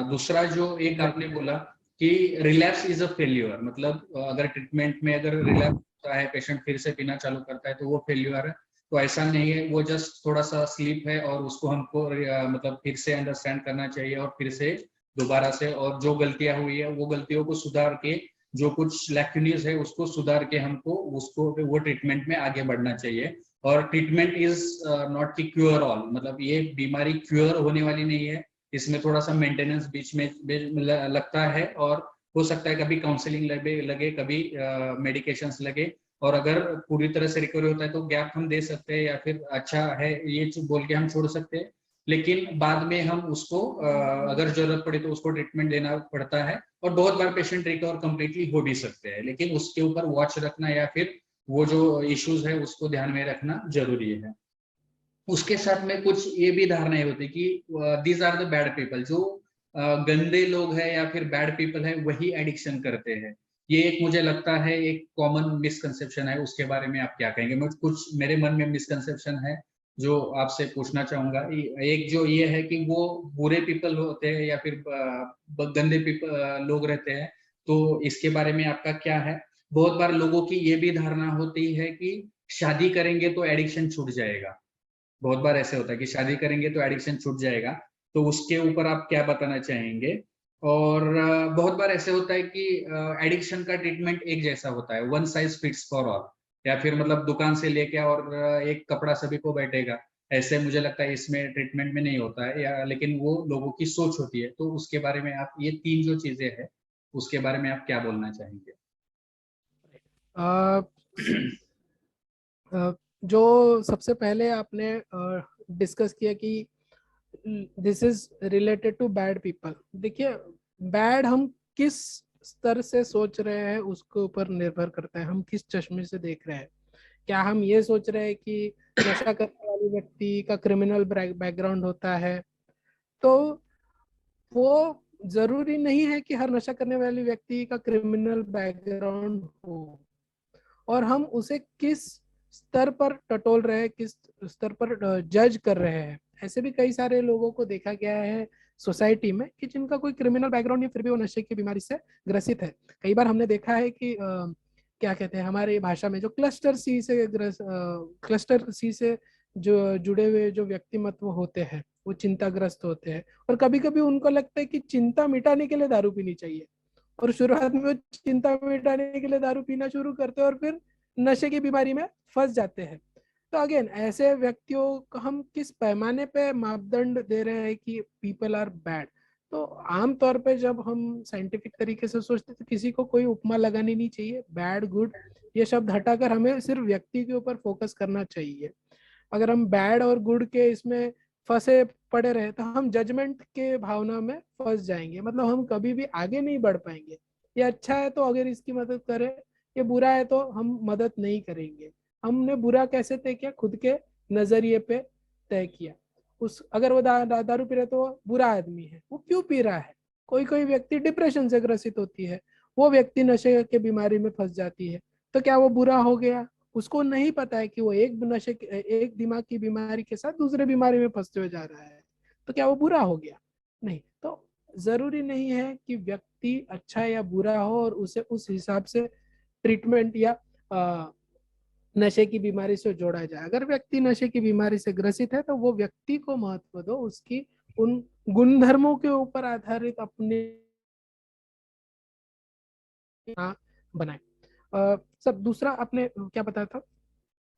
दूसरा जो एक आपने बोला कि रिलैप्स इज अ फेल्यूर, मतलब अगर ट्रीटमेंट में अगर रिलैप्स होता है, पेशेंट फिर से पीना चालू करता है तो वो फेल्यूर है। तो ऐसा नहीं है, वो जस्ट थोड़ा सा स्लीप है और उसको हमको मतलब फिर से अंडरस्टैंड करना चाहिए और फिर से दोबारा से, और जो गलतियां हुई है वो गलतियों को सुधार के, जो कुछ लैक्यूनीज है उसको सुधार के हमको उसको वो ट्रीटमेंट में आगे बढ़ना चाहिए। और ट्रीटमेंट इज नॉट की क्योर ऑल, मतलब ये बीमारी क्योर होने वाली नहीं है, इसमें थोड़ा सा मेंटेनेंस बीच में लगता है और हो सकता है कभी काउंसलिंग लगे कभी मेडिकेशंस लगे, और अगर पूरी तरह से रिकवरी होता है तो गैप हम दे सकते हैं या फिर अच्छा है ये बोल के हम छोड़ सकते हैं। लेकिन बाद में हम उसको अगर जरूरत पड़े तो उसको ट्रीटमेंट देना पड़ता है, और बहुत बार पेशेंट रिकवर कंप्लीटली हो भी सकते हैं, लेकिन उसके ऊपर वॉच रखना या फिर वो जो इश्यूज है उसको ध्यान में रखना जरूरी है। उसके साथ में कुछ ये भी धारणाएं होती कि these are the bad people, जो गंदे लोग हैं या फिर बैड पीपल है वही एडिक्शन करते हैं। ये एक मुझे लगता है एक कॉमन मिसकंसेप्शन है, उसके बारे में आप क्या कहेंगे? मैं कुछ मेरे मन में मिसकंसेप्शन है जो आपसे पूछना चाहूंगा। एक जो ये है कि वो बुरे पीपल होते हैं या फिर गंदे पीपल लोग रहते हैं, तो इसके बारे में आपका क्या है? बहुत बार लोगों की ये भी धारणा होती है कि शादी करेंगे तो एडिक्शन छूट जाएगा, बहुत बार ऐसे होता है कि शादी करेंगे तो एडिक्शन छूट जाएगा, तो उसके ऊपर आप क्या बताना चाहेंगे? और बहुत बार ऐसे होता है कि एडिक्शन का ट्रीटमेंट एक जैसा होता है, one size fits for all, या फिर मतलब दुकान से लेके और एक कपड़ा सभी को बैठेगा, ऐसे मुझे लगता है इसमें ट्रीटमेंट में नहीं होता है, या लेकिन वो लोगों की सोच होती है। तो उसके बारे में आप, ये तीन जो चीजें हैं उसके बारे में आप क्या बोलना चाहेंगे? जो सबसे पहले आपने डिस्कस किया कि this is related to bad people, देखिए बैड हम किस स्तर से सोच रहे हैं उसके ऊपर निर्भर करता है, हम किस चश्मे से देख रहे हैं। क्या हम ये सोच रहे हैं कि नशा करने वाले व्यक्ति का क्रिमिनल बैकग्राउंड होता है, तो वो जरूरी नहीं है कि हर नशा करने वाले व्यक्ति का क्रिमिनल बैकग्राउंड हो, और हम उसे किस स्तर पर टटोल रहे हैं, किस स्तर पर जज कर रहे हैं। ऐसे भी कई सारे लोगों को देखा गया है सोसाइटी में कि जिनका कोई क्रिमिनल बैकग्राउंड नहीं, फिर भी वो नशे की बीमारी से ग्रसित है। कई बार हमने देखा है कि क्या कहते हैं हमारे भाषा में, जो क्लस्टर सी से जो जुड़े हुए जो व्यक्तिमत्व होते हैं वो चिंताग्रस्त होते हैं, और कभी कभी उनको लगता है कि चिंता मिटाने के लिए दारू पीनी चाहिए, और शुरुआत में वो चिंता मिटाने के लिए दारू पीना शुरू करते हैं और फिर नशे की बीमारी में फंस जाते हैं। तो अगेन ऐसे व्यक्तियों को हम किस पैमाने पे मापदंड दे रहे हैं कि पीपल आर बैड। तो आमतौर पे जब हम साइंटिफिक तरीके से सोचते हैं तो किसी को कोई उपमा लगानी नहीं चाहिए, बैड गुड ये शब्द हटाकर हमें सिर्फ व्यक्ति के ऊपर फोकस करना चाहिए। अगर हम बैड और गुड के इसमें फंसे पड़े रहे तो हम जजमेंट के भावना में फंस जाएंगे, मतलब हम कभी भी आगे नहीं बढ़ पाएंगे। ये अच्छा है तो अगर इसकी मदद करें, ये बुरा है तो हम मदद नहीं करेंगे। हमने बुरा कैसे तय किया? खुद के नजरिए पे तय किया। उस अगर वो दारू पी रहे तो वो बुरा आदमी है, वो क्यों पी रहा है? कोई कोई व्यक्ति डिप्रेशन से ग्रसित होती है, वो व्यक्ति नशे के बीमारी में फंस जाती है, तो क्या वो बुरा हो गया? उसको नहीं पता है कि वो एक दिमाग की बीमारी के साथ दूसरे बीमारी में फंसते हुए जा रहा है, तो क्या वो बुरा हो गया? नहीं। तो जरूरी नहीं है कि व्यक्ति अच्छा या बुरा हो और उसे उस हिसाब से ट्रीटमेंट या नशे की बीमारी से जोड़ा जाए। अगर व्यक्ति नशे की बीमारी से ग्रसित है तो वो व्यक्ति को महत्व दो, उसकी उन गुणधर्मों के ऊपर आधारित अपने बनाए। सब दूसरा आपने क्या बताया था?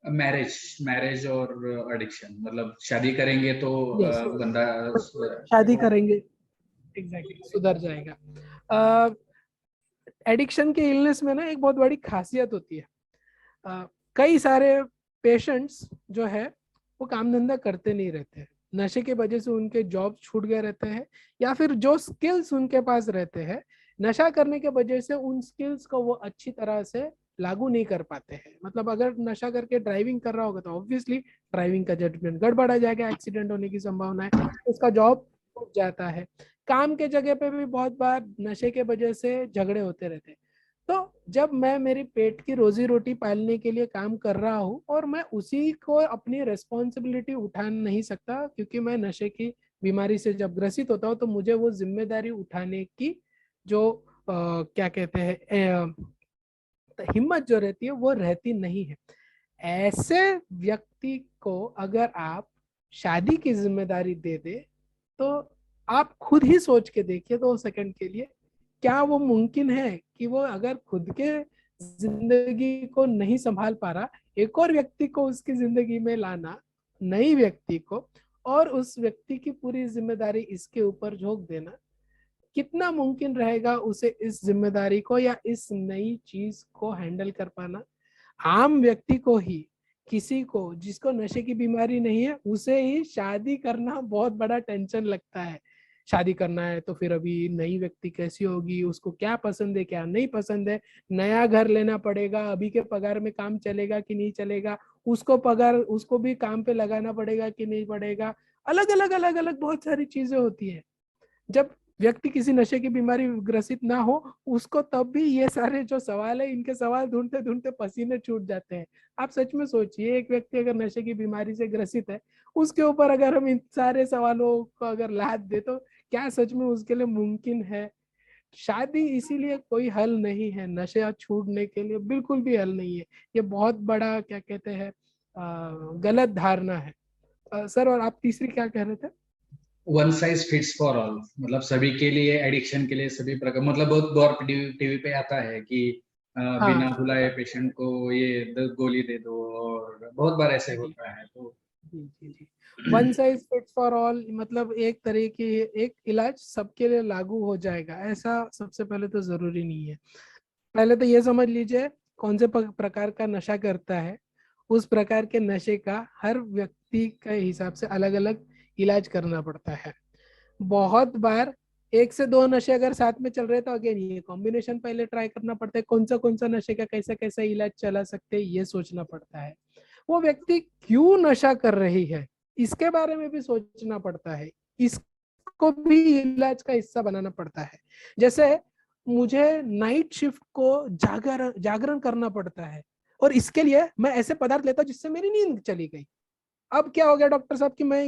मैरिज, मैरिज और एडिक्शन, मतलब शादी करेंगे तो यस, बंदा शादी करेंगे एग्जैक्टली सुधर जाएगा। एडिक्शन के इलनेस में ना एक बहुत बड़ी खासियत होती है, कई सारे पेशेंट्स जो है वो काम धंधा करते नहीं रहते हैं, नशे के वजह से उनके जॉब छूट गए रहते हैं, या फिर जो स्किल्स उनके पास रहते हैं नशा करने के वजह से उन स्किल्स को वो अच्छी तरह से लागू नहीं कर पाते हैं। मतलब अगर नशा करके ड्राइविंग कर रहा होगा तो ऑब्वियसली ड्राइविंग का जजमेंट गड़बड़ा जाएगा, एक्सीडेंट होने की संभावना है, उसका जॉब छूट जाता है। काम के जगह पे भी बहुत बार नशे के वजह से झगड़े होते रहते हैं। तो जब मैं मेरी पेट की रोजी रोटी पालने के लिए काम कर रहा हूँ और मैं उसी को अपनी रिस्पॉन्सिबिलिटी उठा नहीं सकता, क्योंकि मैं नशे की बीमारी से जब ग्रसित होता हूँ तो मुझे वो जिम्मेदारी उठाने की जो क्या कहते हैं हिम्मत जो रहती है वो रहती नहीं है। ऐसे व्यक्ति को अगर आप शादी की जिम्मेदारी दे दे तो आप खुद ही सोच के देखिए 2 सेकंड के लिए, क्या वो मुमकिन है कि वो अगर खुद के जिंदगी को नहीं संभाल पा रहा, एक और व्यक्ति को उसकी जिंदगी में लाना, नई व्यक्ति को, और उस व्यक्ति की पूरी जिम्मेदारी इसके ऊपर झोंक देना, कितना मुमकिन रहेगा उसे इस जिम्मेदारी को या इस नई चीज को हैंडल कर पाना। आम व्यक्ति को ही, किसी को जिसको नशे की बीमारी नहीं है उसे ही शादी करना बहुत बड़ा टेंशन लगता है। शादी करना है तो फिर अभी नई व्यक्ति कैसी होगी, उसको क्या पसंद है क्या नहीं पसंद है, नया घर लेना पड़ेगा, अभी के पगार में काम चलेगा कि नहीं चलेगा, उसको पगार उसको भी काम पे लगाना पड़ेगा कि नहीं पड़ेगा, अलग अलग बहुत सारी चीजें होती है। जब व्यक्ति किसी नशे की बीमारी ग्रसित ना हो उसको तब भी ये सारे जो सवाल है, इनके सवाल ढूंढते ढूंढते पसीने छूट जाते हैं। आप सच में सोचिए, एक व्यक्ति अगर नशे की बीमारी से ग्रसित है, उसके ऊपर अगर हम इन सारे सवालों को अगर लाद दे तो क्या सच में उसके लिए मुमकिन है? शादी इसीलिए कोई हल नहीं है, नशे छूटने के लिए बिल्कुल भी हल नहीं है। ये बहुत बड़ा क्या कहते हैं गलत धारणा है। सर, और आप तीसरी क्या कह रहे थे? One size fits for all, मतलब सभी के लिए, एडिक्शन के लिए सभी प्रकार, मतलब बहुत बार टीवी पे आता है कि बिना हाँ बुलाए पेशेंट को ये गोली दे दो, और बहुत बार ऐसे जी होता है। तो जी जी जी। One size fit for all मतलब एक तरह की एक इलाज सबके लिए लागू हो जाएगा ऐसा सबसे पहले तो जरूरी नहीं है। पहले तो ये समझ लीजिए कौन से प्रकार का नशा करता है, उस प्रकार के नशे का हर व्यक्ति के हिसाब से अलग अलग इलाज करना पड़ता है। बहुत बार 1 से 2 नशे अगर साथ में चल रहे तो अगेन ये कॉम्बिनेशन पहले ट्राई करना पड़ता है, कौन सा नशे का कैसा कैसा इलाज चला सकते हैं ये सोचना पड़ता है। वो व्यक्ति क्यों नशा कर रही है इसके बारे में भी सोचना पड़ता है, इसको भी इलाज का हिस्सा बनाना पड़ता है। जैसे मुझे नाइट शिफ्ट को जागरण करना पड़ता है और इसके लिए मैं ऐसे पदार्थ लेता हूं जिससे मेरी नींद चली गई। अब क्या हो गया डॉक्टर साहब कि मैं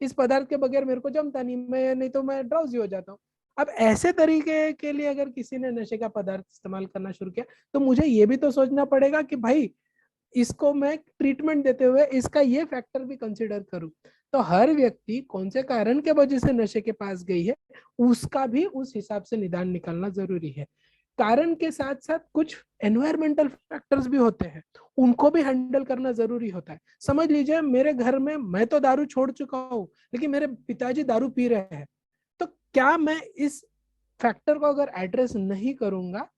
इस पदार्थ के बगैर मेरे को जमता नहीं, मैं नहीं तो मैं ड्राउजी हो जाता हूँ। अब ऐसे तरीके के लिए अगर किसी ने नशे का पदार्थ इस्तेमाल करना शुरू किया तो मुझे ये भी तो सोचना पड़ेगा कि भाई इसको मैं ट्रीटमेंट देते हुए इसका ये फैक्टर भी कंसिडर करूं। तो हर व्यक्ति कौन से कारण के वजह से नशे के पास गई है उसका भी उस हिसाब से निदान निकालना जरूरी है। कारण के साथ साथ कुछ एनवायरमेंटल फैक्टर्स भी होते हैं, उनको भी हैंडल करना जरूरी होता है। समझ लीजिए मेरे घर में मैं तो दारू छोड़ चुका हूं लेकिन मेरे पिताजी दारू पी रहे हैं, तो क्या मैं इस फैक्टर को अगर एड्रेस नहीं करूंगा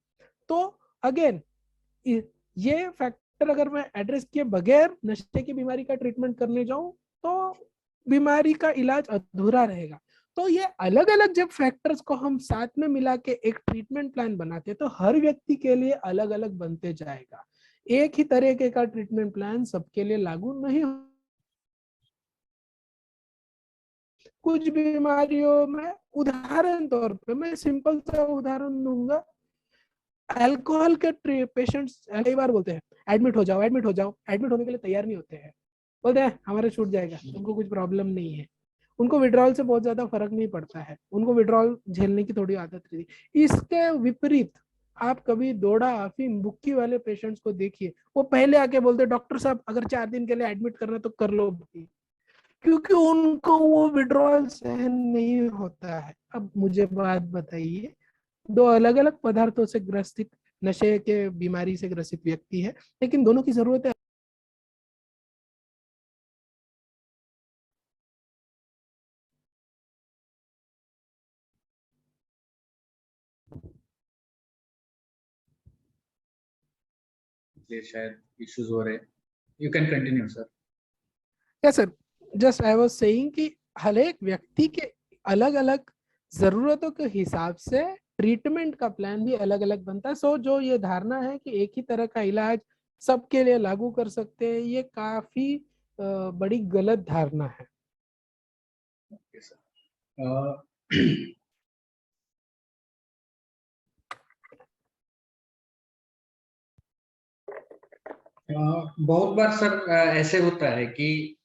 तो अगेन ये फैक्टर अगर मैं एड्रेस किए बगैर नशे की बीमारी का ट्रीटमेंट करने जाऊं तो बीमारी का इलाज अधूरा रहेगा। तो ये अलग अलग जब फैक्टर्स को हम साथ में मिला के एक ट्रीटमेंट प्लान बनाते हैं तो हर व्यक्ति के लिए अलग अलग बनते जाएगा। एक ही तरीके का ट्रीटमेंट प्लान सबके लिए लागू नहीं हो। कुछ बीमारियों में उदाहरण तौर पे मैं सिंपल सा उदाहरण दूंगा। अल्कोहल के पेशेंट्स कई बार बोलते हैं एडमिट हो जाओ एडमिट हो जाओ, एडमिट होने के लिए तैयार नहीं होते हैं, बोलते हैं हमारा छूट जाएगा, उनको कुछ प्रॉब्लम नहीं है, उनको विड्रॉल से बहुत ज्यादा फर्क नहीं पड़ता है, उनको विड्रॉल झेलने की थोड़ी आदत रहती। इसके विपरीत आप कभी दौड़ा अफीम बुक्की वाले पेशेंट्स को देखिए, वो पहले आके बोलते डॉक्टर साहब अगर 4 दिन के लिए एडमिट करना तो कर लो, क्योंकि उनको वो विड्रॉल सहन नहीं होता है। अब मुझे बात बताइए, दो अलग अलग पदार्थों से ग्रसित नशे के बीमारी से ग्रसित व्यक्ति है लेकिन दोनों की जरूरत है। ये शायद इश्यूज हो रहे हैं। You can continue sir. क्या sir, just I was saying कि हर एक व्यक्ति के अलग अलग जरूरतों के हिसाब से ट्रीटमेंट का प्लान भी अलग अलग बनता है। सो जो ये धारणा है कि एक ही तरह का इलाज सबके लिए लागू कर सकते हैं, ये काफी बड़ी गलत धारणा है। Okay sir. बहुत बार सर ऐसे होता है कि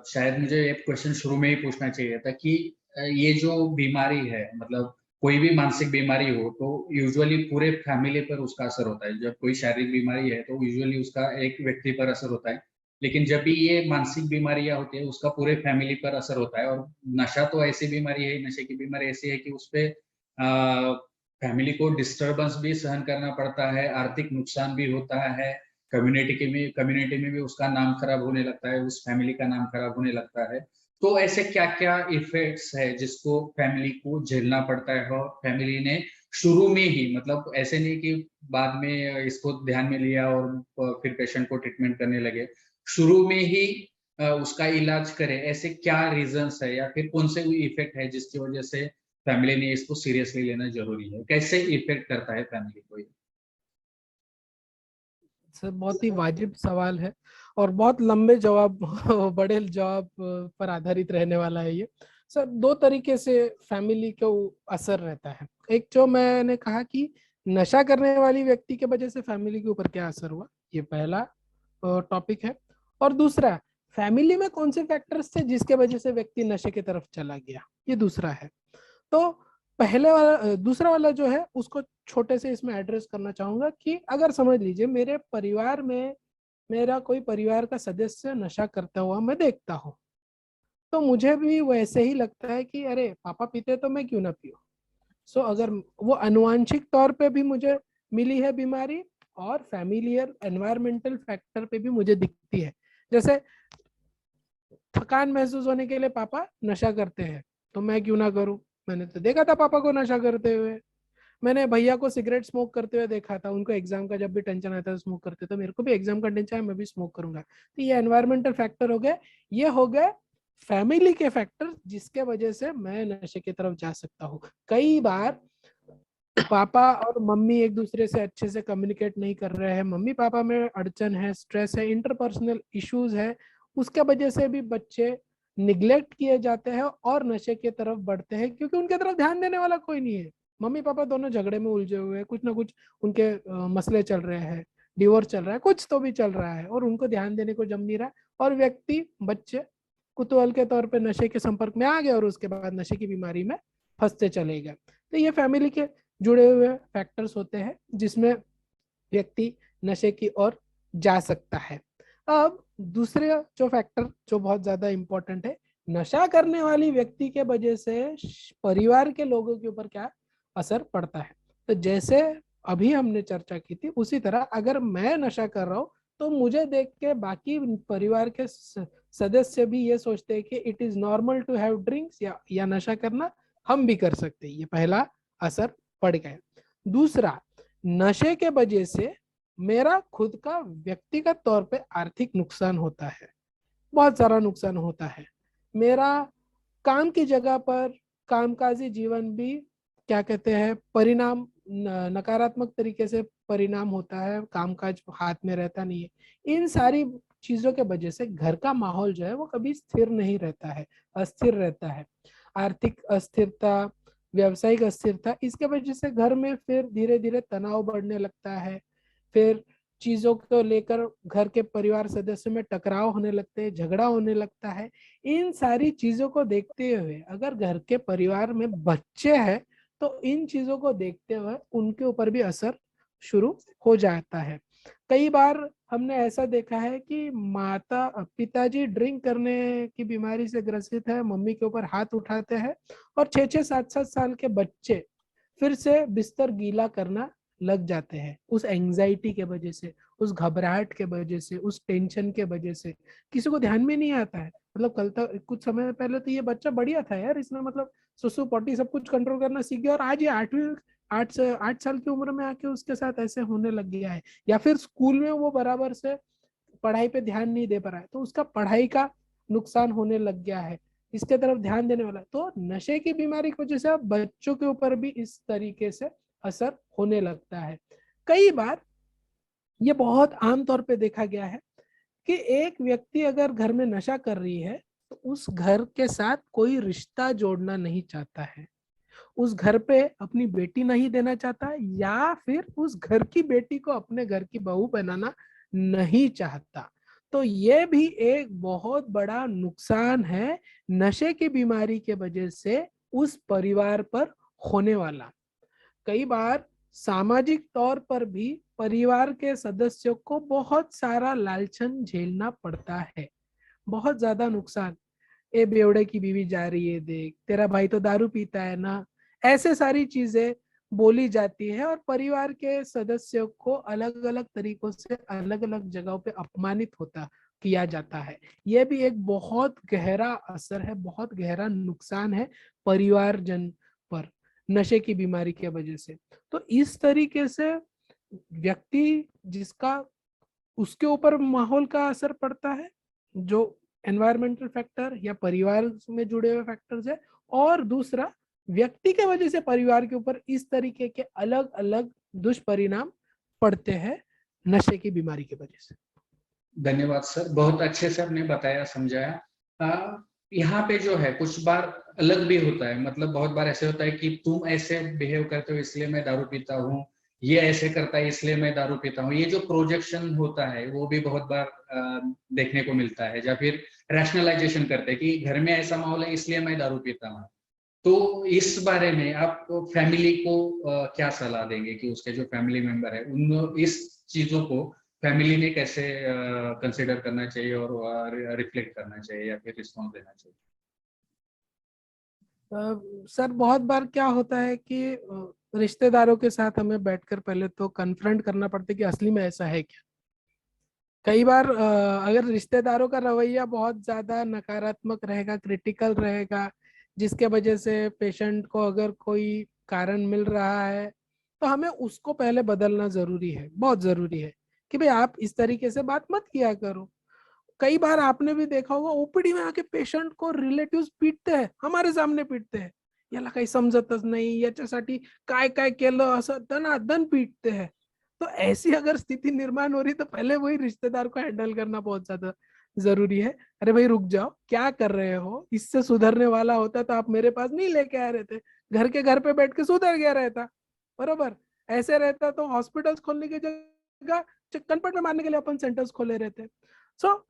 शायद मुझे ये क्वेश्चन शुरू में ही पूछना चाहिए था कि ये जो बीमारी है, मतलब कोई भी मानसिक बीमारी हो तो यूजुअली पूरे फैमिली पर उसका असर होता है। जब कोई शारीरिक बीमारी है तो यूजुअली उसका एक व्यक्ति पर असर होता है, लेकिन जब भी ये मानसिक बीमारियां होती है उसका पूरे फैमिली पर असर होता है। और नशा तो ऐसी बीमारी है, नशे की बीमारी ऐसी है कि उसपे फैमिली को डिस्टरबेंस भी सहन करना पड़ता है, आर्थिक नुकसान भी होता है, कम्युनिटी में भी उसका नाम खराब होने लगता है, उस फैमिली का नाम खराब होने लगता है। तो ऐसे क्या-क्या इफेक्ट्स है जिसको फैमिली को झेलना पड़ता है, और फैमिली ने शुरू में ही, मतलब ऐसे नहीं कि बाद में इसको ध्यान में लिया और फिर पेशेंट को ट्रीटमेंट करने लगे। शुरू में ही उसका इलाज करे, ऐसे क्या रीजंस है या फिर कौन से इफेक्ट है जिसकी वजह से फैमिली ने इसको सीरियसली लेना जरूरी है? कैसे इफेक्ट करता है फैमिली को ये? सर बहुत ही वाजिब सवाल है और बहुत लंबे जवाब बड़े जवाब पर आधारित रहने वाला है ये। सर दो तरीके से फैमिली को असर रहता है। एक जो मैंने कहा कि नशा करने वाली व्यक्ति के वजह से फैमिली के ऊपर क्या असर हुआ, ये पहला टॉपिक है। और दूसरा, फैमिली में कौन से फैक्टर्स थे जिसके वजह से व्यक्ति नशे की तरफ चला गया, ये दूसरा है। तो पहले वाला दूसरा वाला जो है उसको छोटे से इसमें एड्रेस करना चाहूंगा कि अगर समझ लीजिए मेरे परिवार में मेरा कोई परिवार का सदस्य नशा करता हुआ मैं देखता हूँ, तो मुझे भी वैसे ही लगता है कि अरे पापा पीते तो मैं क्यों ना पीऊं। सो अगर वो अनुवांशिक तौर पे भी मुझे मिली है बीमारी और फैमिलियर एनवायरमेंटल फैक्टर पे भी मुझे दिखती है। जैसे थकान महसूस होने के लिए पापा नशा करते हैं, तो मैं क्यों ना करूं। मैंने तो देखा था पापा को नशा करते हुए, मैंने भैया को सिगरेट स्मोक करते हुए देखा था, उनको एग्जाम का जब भी टेंशन आता है स्मोक करते, तो मेरे को भी एग्जाम का टेंशन है मैं भी स्मोक करूंगा। तो ये एनवायरमेंटल फैक्टर हो गए, ये हो गए फैमिली के फैक्टर जिसके वजह से मैं नशे की तरफ जा सकता हूँ। कई बार पापा और मम्मी एक दूसरे से अच्छे से कम्युनिकेट नहीं कर रहे हैं, मम्मी पापा में अड़चन है, स्ट्रेस है, इंटरपर्सनल इश्यूज है, उसके वजह से भी बच्चे निग्लेक्ट किए जाते हैं और नशे की तरफ बढ़ते हैं क्योंकि उनके तरफ ध्यान देने वाला कोई नहीं है। मम्मी पापा दोनों झगड़े में उलझे हुए हैं, कुछ ना कुछ उनके मसले चल रहे हैं, डिवोर्स चल रहा है, कुछ तो भी चल रहा है और उनको ध्यान देने को जम नहीं रहा। और व्यक्ति बच्चे कुतूहल के तौर पे नशे के संपर्क में आ गए और उसके बाद नशे की बीमारी में फंसते चले गए। तो ये फैमिली के जुड़े हुए फैक्टर्स होते हैं जिसमें व्यक्ति नशे की ओर जा सकता है। अब दूसरे जो फैक्टर जो बहुत ज्यादा इंपॉर्टेंट है, नशा करने वाली व्यक्ति के वजह से परिवार के लोगों के ऊपर क्या असर पड़ता है। तो जैसे अभी हमने चर्चा की थी उसी तरह अगर मैं नशा कर रहा हूँ तो मुझे देख के बाकी परिवार के सदस्य भी ये सोचते हैं कि it is normal to have drinks या नशा करना हम भी कर सकते हैं। ये पहला असर पड़ गया। दूसरा, नशे के वजह से मेरा खुद का व्यक्तिगत तौर पे आर्थिक नुकसान होता है, बहुत सारा नुकसान होता है। मेरा काम की जगह पर कामकाजी जीवन भी क्या कहते हैं परिणाम नकारात्मक तरीके से परिणाम होता है, कामकाज हाथ में रहता नहीं है। इन सारी चीजों के वजह से घर का माहौल जो है वो कभी स्थिर नहीं रहता है, अस्थिर रहता है। आर्थिक अस्थिरता, व्यावसायिक अस्थिरता, इसके वजह से घर में फिर धीरे धीरे तनाव बढ़ने लगता है। फिर चीजों को लेकर घर के परिवार सदस्यों में टकराव होने लगते हैं, झगड़ा होने लगता है। इन सारी चीजों को देखते हुए अगर घर के परिवार में बच्चे हैं तो इन चीजों को देखते हुए उनके ऊपर भी असर शुरू हो जाता है। कई बार हमने ऐसा देखा है कि माता पिताजी ड्रिंक करने की बीमारी से ग्रसित है, मम्मी के ऊपर हाथ उठाते हैं और 6-6 7-7 साल के बच्चे फिर से बिस्तर गीला करना लग जाते हैं उस एंजाइटी के वजह से, उस घबराहट के वजह से, उस टेंशन के वजह से। किसी को ध्यान में नहीं आता है, मतलब कल तक कुछ समय पहले तो ये बच्चा बढ़िया था यार, इसने मतलब सुसु पॉटी सब कुछ कंट्रोल करना सीख गया और आज ये 8 साल की उम्र में आके उसके साथ ऐसे होने लग गया है। या फिर स्कूल में वो बराबर से पढ़ाई पे ध्यान नहीं दे पा रहा है तो उसका पढ़ाई का नुकसान होने लग गया है, इसके तरफ ध्यान देने वाला है। तो नशे की बीमारी की वजह से बच्चों के ऊपर भी इस तरीके से असर होने लगता है। कई बार ये बहुत आम तौर पे देखा गया है कि एक व्यक्ति अगर घर में नशा कर रही है तो उस घर के साथ कोई रिश्ता जोड़ना नहीं चाहता है, उस घर पे अपनी बेटी नहीं देना चाहता, या फिर उस घर की बेटी को अपने घर की बहू बनाना नहीं चाहता। तो ये भी एक बहुत बड़ा नुकसान है नशे की बीमारी के वजह से उस परिवार पर होने वाला। कई बार सामाजिक तौर पर भी परिवार के सदस्यों को बहुत सारा लालचन झेलना पड़ता है, बहुत ज्यादा नुकसान। ए बेवड़े की बीवी जा रही है, देख तेरा भाई तो दारू पीता है ना, ऐसे सारी चीजें बोली जाती है और परिवार के सदस्यों को अलग अलग तरीकों से अलग अलग जगहों पे अपमानित होता किया जाता है। यह भी एक बहुत गहरा असर है, बहुत गहरा नुकसान है परिवारजन पर नशे की बीमारी के वजह से। तो इस तरीके से व्यक्ति जिसका उसके ऊपर माहौल का असर पड़ता है, जो एनवायरमेंटल फैक्टर या परिवार में जुड़े हुए फैक्टर्स है, और दूसरा व्यक्ति के वजह से परिवार के ऊपर इस तरीके के अलग अलग दुष्परिणाम पड़ते हैं नशे की बीमारी की वजह से। धन्यवाद सर, बहुत अच्छे से आपने बताया, समझाया। यहाँ पे जो है कुछ बार अलग भी होता है, मतलब बहुत बार ऐसे होता है कि तुम ऐसे बिहेव करते हो इसलिए मैं दारू पीता हूँ, ये ऐसे करता है इसलिए मैं दारू पीता हूँ। ये जो प्रोजेक्शन होता है वो भी बहुत बार देखने को मिलता है, या फिर रैशनलाइजेशन करते हैं कि घर में ऐसा माहौल है इसलिए मैं दारू पीता हूँ। तो इस बारे में आप फैमिली को क्या सलाह देंगे कि उसके जो फैमिली मेंबर है उन इस चीजों को फैमिली ने कैसे कंसिडर करना चाहिए और रिफ्लेक्ट करना चाहिए या फिर रिस्पॉन्स देना चाहिए? सर बहुत बार क्या होता है कि रिश्तेदारों के साथ हमें बैठकर पहले तो कन्फ्रंट करना पड़ता है कि असली में ऐसा है क्या। कई बार अगर रिश्तेदारों का रवैया बहुत ज्यादा नकारात्मक रहेगा, क्रिटिकल रहेगा, जिसके वजह से पेशेंट को अगर कोई कारण मिल रहा है तो हमें उसको पहले बदलना जरूरी है, बहुत जरूरी है कि भाई आप इस तरीके से बात मत किया करो। कई बार आपने भी देखा होगा ओपीडी में आके पेशंट को रिलेटिव्स पीटते हैं, हमारे सामने पीटते हैं, याला काही समजतच नाही, याच्यासाठी काय काय केलं असं दनादन पीटते हैं। तो ऐसी अगर स्थिति निर्माण हो रही तो पहले वही रिश्तेदार को हैंडल करना बहुत ज्यादा जरूरी है। अरे भाई रुक जाओ, क्या कर रहे हो, इससे सुधरने वाला होता तो आप मेरे पास नहीं लेके आ रहे थे, घर के घर पे बैठ के सुधर गया रहता। बरोबर, ऐसे रहता तो हॉस्पिटल्स खोलने की जगह कनपट में मारने के लिए अपन सेंटर्स खोले रहते। सो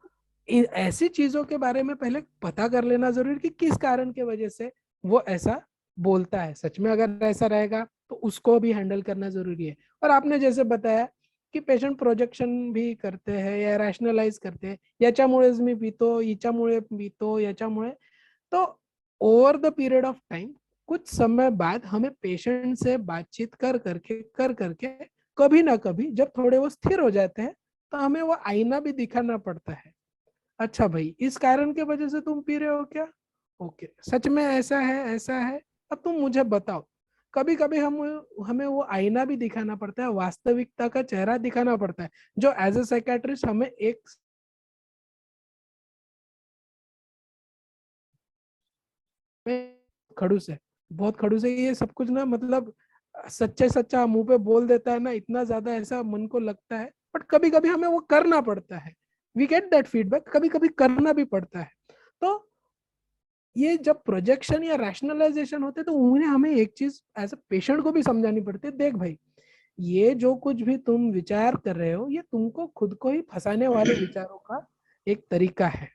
ऐसी चीजों के बारे में पहले पता कर लेना जरूरी कि किस कारण के वजह से वो ऐसा बोलता है। सच में अगर ऐसा रहेगा तो उसको भी हैंडल करना जरूरी है। और आपने जैसे बताया की पेशंट प्रोजेक्शन भी करते हैं या रॅशनलाइज करते हैं, याच्यामुळेच मी पितो, हिच्यामुळे पितो, याच्यामुळे। तो over the period of time, कुछ समय बाद हमें पेशेंट से बातचीत कर करके कभी ना कभी जब थोड़े वो स्थिर हो जाते हैं तो हमें वो आईना भी दिखाना पड़ता है। अच्छा भाई इस कारण के वजह से तुम पी रहे हो क्या, ओके सच में ऐसा है, ऐसा है, अब तुम मुझे बताओ। कभी कभी हम हमें वो आईना भी दिखाना पड़ता है, वास्तविकता का चेहरा दिखाना पड़ता है, जो एज ए साइकेट्रिस्ट हमें एक खड़ूस है, बहुत खड़ूस है ये सब कुछ ना, मतलब सच्चे सच्चा मुंह पे बोल देता है ना, इतना ज्यादा ऐसा मन को लगता है। बट कभी कभी हमें वो करना पड़ता है, वी गेट दैट फीडबैक, कभी कभी करना भी पड़ता है। तो ये जब प्रोजेक्शन या रैशनलाइजेशन होते तो उन्हें हमें एक चीज एज ए पेशेंट को भी समझानी पड़ती है, देख भाई ये जो कुछ भी तुम विचार कर रहे हो ये तुमको खुद को ही फंसाने वाले विचारों का एक तरीका है,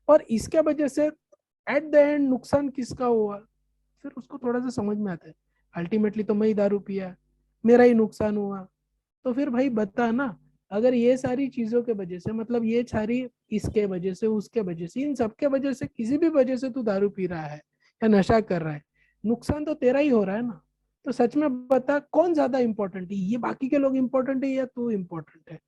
और इसके वजह से एट द एंड नुकसान किसका हुआ फिर उसको थोड़ा सा समझ में आता है। अल्टीमेटली तो मैं ही दारू पिया, मेरा ही नुकसान हुआ। तो फिर भाई बता ना, अगर ये सारी चीजों के वजह से, मतलब ये सारी इसके वजह से, उसके वजह से, इन सब के वजह से, किसी भी वजह से तू दारू पी रहा है या नशा कर रहा है, नुकसान तो तेरा ही हो रहा है ना। तो सच में बता कौन ज्यादा इंपॉर्टेंट है, ये बाकी के लोग इंपॉर्टेंट है या तू इंपॉर्टेंट है।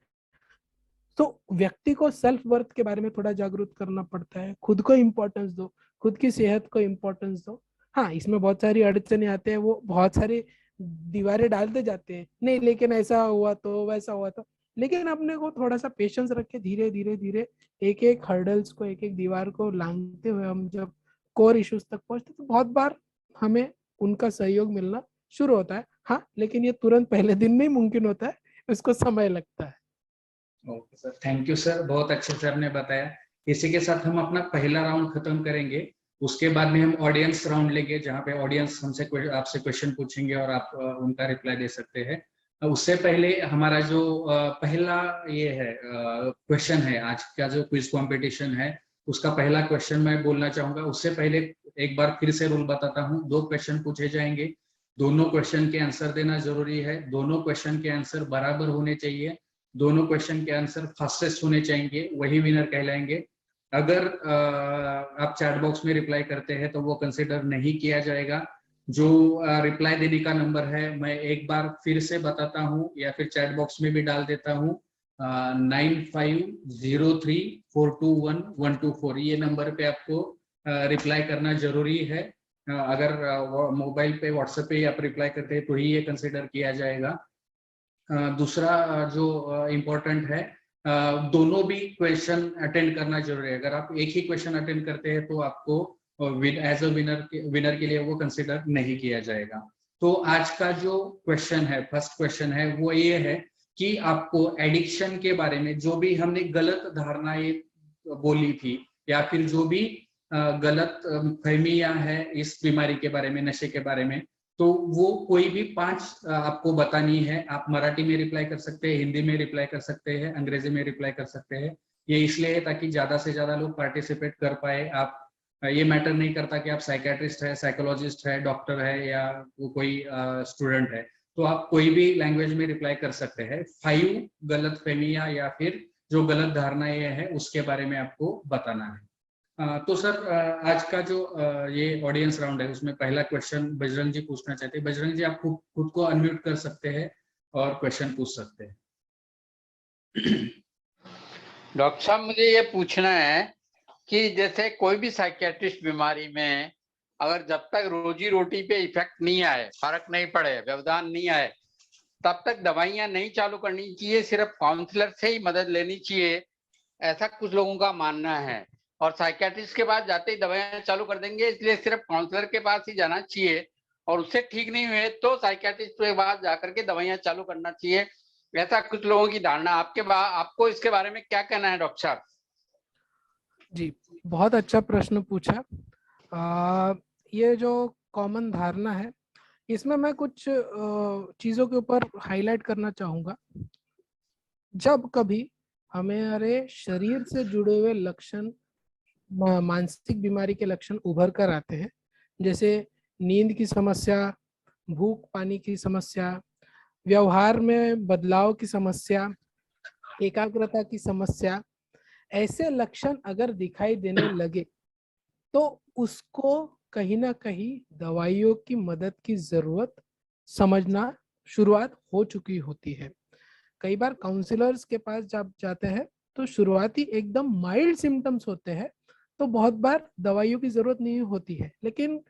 तो व्यक्ति को सेल्फ वर्थ के बारे में थोड़ा जागरूक करना पड़ता है, खुद को इम्पोर्टेंस दो, खुद की सेहत को इम्पोर्टेंस दो। हाँ इसमें बहुत सारी अड़चने आते हैं, वो बहुत सारी दीवारें डालते जाते हैं, नहीं लेकिन ऐसा हुआ तो वैसा हुआ तो, लेकिन अपने को थोड़ा सा पेशेंस रख के धीरे धीरे धीरे एक एक हर्डल्स को, एक एक दीवार को लांघते हुए हम जब कोर इश्यूज तक पहुंचते तो बहुत बार हमें उनका सहयोग मिलना शुरू होता है। हाँ, लेकिन ये तुरंत पहले दिन नहीं मुमकिन होता है, इसको समय लगता है। Okay sir, thank you sir, बहुत अच्छे से आपने बताया। इसी के साथ हम अपना पहला राउंड खत्म करेंगे। उसके बाद में हम ऑडियंस राउंड लेंगे, जहाँ पे ऑडियंस हमसे आपसे क्वेश्चन पूछेंगे और आप उनका रिप्लाई दे सकते हैं। उससे पहले हमारा जो पहला ये है क्वेश्चन है, आज का जो क्विज कंपटीशन है उसका पहला क्वेश्चन मैं बोलना चाहूंगा। उससे पहले एक बार फिर से रूल बताता हूँ। 2 क्वेश्चन पूछे जाएंगे, दोनों क्वेश्चन के आंसर देना जरूरी है, दोनों क्वेश्चन के आंसर बराबर होने चाहिए, दोनों क्वेश्चन के आंसर फास्टेस्ट होने चाहिए, वही विनर कहलाएंगे। अगर आप चैट बॉक्स में रिप्लाई करते हैं तो वो कंसिडर नहीं किया जाएगा। जो रिप्लाई देने का नंबर है मैं एक बार फिर से बताता हूँ या फिर चैट बॉक्स में भी डाल देता हूँ, 9503421124। ये नंबर पे आपको रिप्लाई करना जरूरी है। अगर मोबाइल पे व्हाट्सएप पे आप रिप्लाई करते हैं तो ही ये कंसिडर किया जाएगा। दूसरा जो इम्पोर्टेंट है, दोनों भी क्वेश्चन अटेंड करना जरूरी है। अगर आप एक ही क्वेश्चन अटेंड करते हैं तो आपको एज अ विनर के लिए वो कंसिडर नहीं किया जाएगा। तो आज का जो क्वेश्चन है, फर्स्ट क्वेश्चन है, वो ये है कि आपको एडिक्शन के बारे में जो भी हमने गलत धारणाएं बोली थी या फिर जो भी गलत फहमियां है इस बीमारी के बारे में, नशे के बारे में, तो वो कोई भी 5 आपको बतानी है। आप मराठी में रिप्लाई कर सकते हैं, हिंदी में रिप्लाई कर सकते हैं, अंग्रेजी में रिप्लाई कर सकते हैं। ये इसलिए है ताकि ज्यादा से ज्यादा लोग पार्टिसिपेट कर पाए। आप ये मैटर नहीं करता कि आप साइकेट्रिस्ट है, साइकोलॉजिस्ट है, डॉक्टर है या वो कोई स्टूडेंट है, तो आप कोई भी लैंग्वेज में रिप्लाई कर सकते हैं। 5 गलत फहमियां या फिर जो गलत धारणाएं है उसके बारे में आपको बताना है। तो सर आज का जो ये ऑडियंस राउंड है उसमें पहला क्वेश्चन बजरंग जी पूछना चाहते हैं। बजरंग जी, आप खुद को अनम्यूट कर सकते हैं और क्वेश्चन पूछ सकते हैं। डॉक्टर साहब, मुझे ये पूछना है कि जैसे कोई भी साइकियाट्रिस्ट बीमारी में अगर जब तक रोजी रोटी पे इफेक्ट नहीं आए, फर्क नहीं पड़े, व्यवधान नहीं आए, तब तक दवाइयां नहीं चालू करनी चाहिए, सिर्फ काउंसलर से ही मदद लेनी चाहिए, ऐसा कुछ लोगों का मानना है। और साइकियाट्रिस्ट के पास जाते ही दवाइयां चालू कर देंगे, इसलिए सिर्फ काउंसलर के पास ही जाना चाहिए, और उससे ठीक नहीं हुए तो साइकियाट्रिस्ट के पास जाकर के दवाइयां चालू करना चाहिए, ऐसा कुछ लोगों की धारणा। आपको इसके बारे में क्या कहना है डॉक्टर साहब? जी, बहुत अच्छा प्रश्न पूछा। ये जो कॉमन धारणा है, इसमें मैं कुछ चीजों के ऊपर हाईलाइट करना चाहूंगा। जब कभी हमारे शरीर से जुड़े हुए लक्षण, मानसिक बीमारी के लक्षण उभर कर आते हैं, जैसे नींद की समस्या, भूख पानी की समस्या, व्यवहार में बदलाव की समस्या, एकाग्रता की समस्या, ऐसे लक्षण अगर दिखाई देने लगे तो उसको कहीं ना कहीं दवाइयों की मदद की जरूरत समझना शुरुआत हो चुकी होती है। कई बार काउंसलर्स के पास जब जाते हैं तो शुरुआती एकदम माइल्ड सिम्टम्स होते हैं, तो बहुत बार दवाइयों की जरूरत नहीं होती है। लेकिन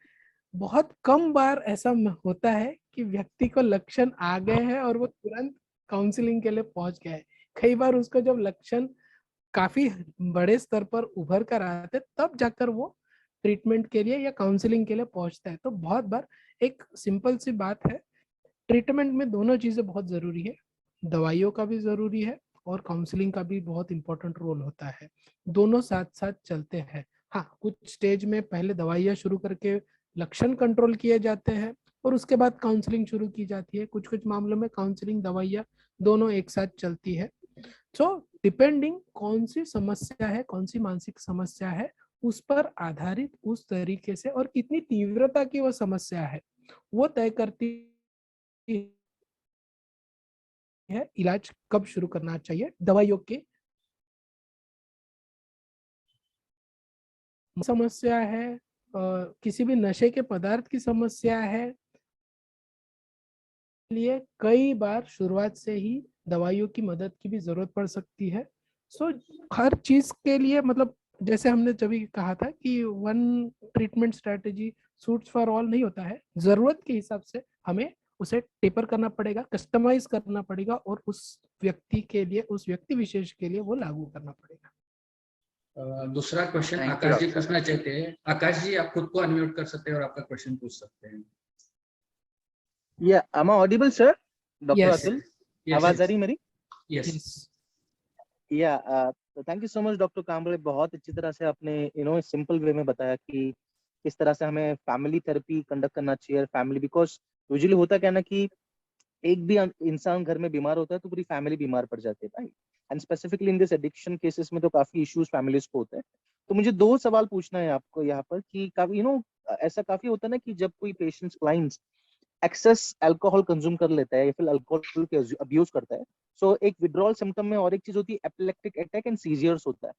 बहुत कम बार ऐसा होता है कि व्यक्ति को लक्षण आ गए हैं और वो तुरंत काउंसलिंग के लिए पहुंच गया है। कई बार उसको जब लक्षण काफी बड़े स्तर पर उभर कर आते तब जाकर वो ट्रीटमेंट के लिए या काउंसलिंग के लिए पहुंचता है। तो बहुत बार एक सिंपल सी बात है, ट्रीटमेंट में दोनों चीजें बहुत जरूरी है, दवाइयों का भी जरूरी है और काउंसलिंग का भी बहुत इंपॉर्टेंट रोल होता है। दोनों साथ साथ चलते हैं। हाँ, कुछ स्टेज में पहले दवाइयाँ शुरू करके लक्षण कंट्रोल किए जाते हैं और उसके बाद काउंसलिंग शुरू की जाती है। कुछ कुछ मामलों में काउंसलिंग दवाइयाँ दोनों एक साथ चलती है। सो डिपेंडिंग कौन सी समस्या है, कौन सी मानसिक समस्या है, उस पर आधारित उस तरीके से और कितनी तीव्रता की वो समस्या है वो तय करती है इलाज कब शुरू करना चाहिए। दवाइयों के समस्या है, किसी भी नशे के पदार्थ की समस्या है, लिए कई बार शुरुआत से ही दवाइयों की मदद की भी जरूरत पड़ सकती है। सो हर चीज के लिए, मतलब जैसे हमने जब कहा था कि one treatment strategy suits for all नहीं होता है, जरूरत के हिसाब से हमें उसे टेपर करना पड़ेगा, कस्टमाइज करना पड़ेगा और उस व्यक्ति के लिए, उस व्यक्ति विशेष के लिए वो लागू करना पड़ेगा। दूसरा question Thank you, Akash ji doctor. पूछना चाहते हैं। आकाश जी आप खुद को अनम्यूट कर सकते हैं और आपका क्वेश्चन पूछ सकते हैं। Yeah, am I audible, sir? Dr. Yes. Atul, Yes, आवाज yes. आ रही मेरी? Yes. Yes. Yeah, thank you so much, Dr. काम्बळे। बहुत अच्छी तरह से आपने सिंपल वे में बताया कि किस तरह से हमें फैमिली थेरेपी कंडक्ट करना चाहिए, फैमिली, बिकॉज यूजुअली होता क्या है ना कि एक भी इंसान घर में बीमार होता है तो पूरी फैमिली बीमार पड़ जाती है, right? And specifically in this addiction cases में तो काफी इश्यूज फैमिलीज को होते हैं। तो मुझे 2 सवाल पूछना है आपको यहाँ पर कि काफी ऐसा काफी होता है ना कि जब कोई patients, clients excess alcohol consume कर लेता है या फिर अल्कोहल के अब्यूज करता है, सो एक विड्रॉल सिम्टम में और एक चीज होती है एपिलेप्टिक अटैक एंड सीजियर्स होता है।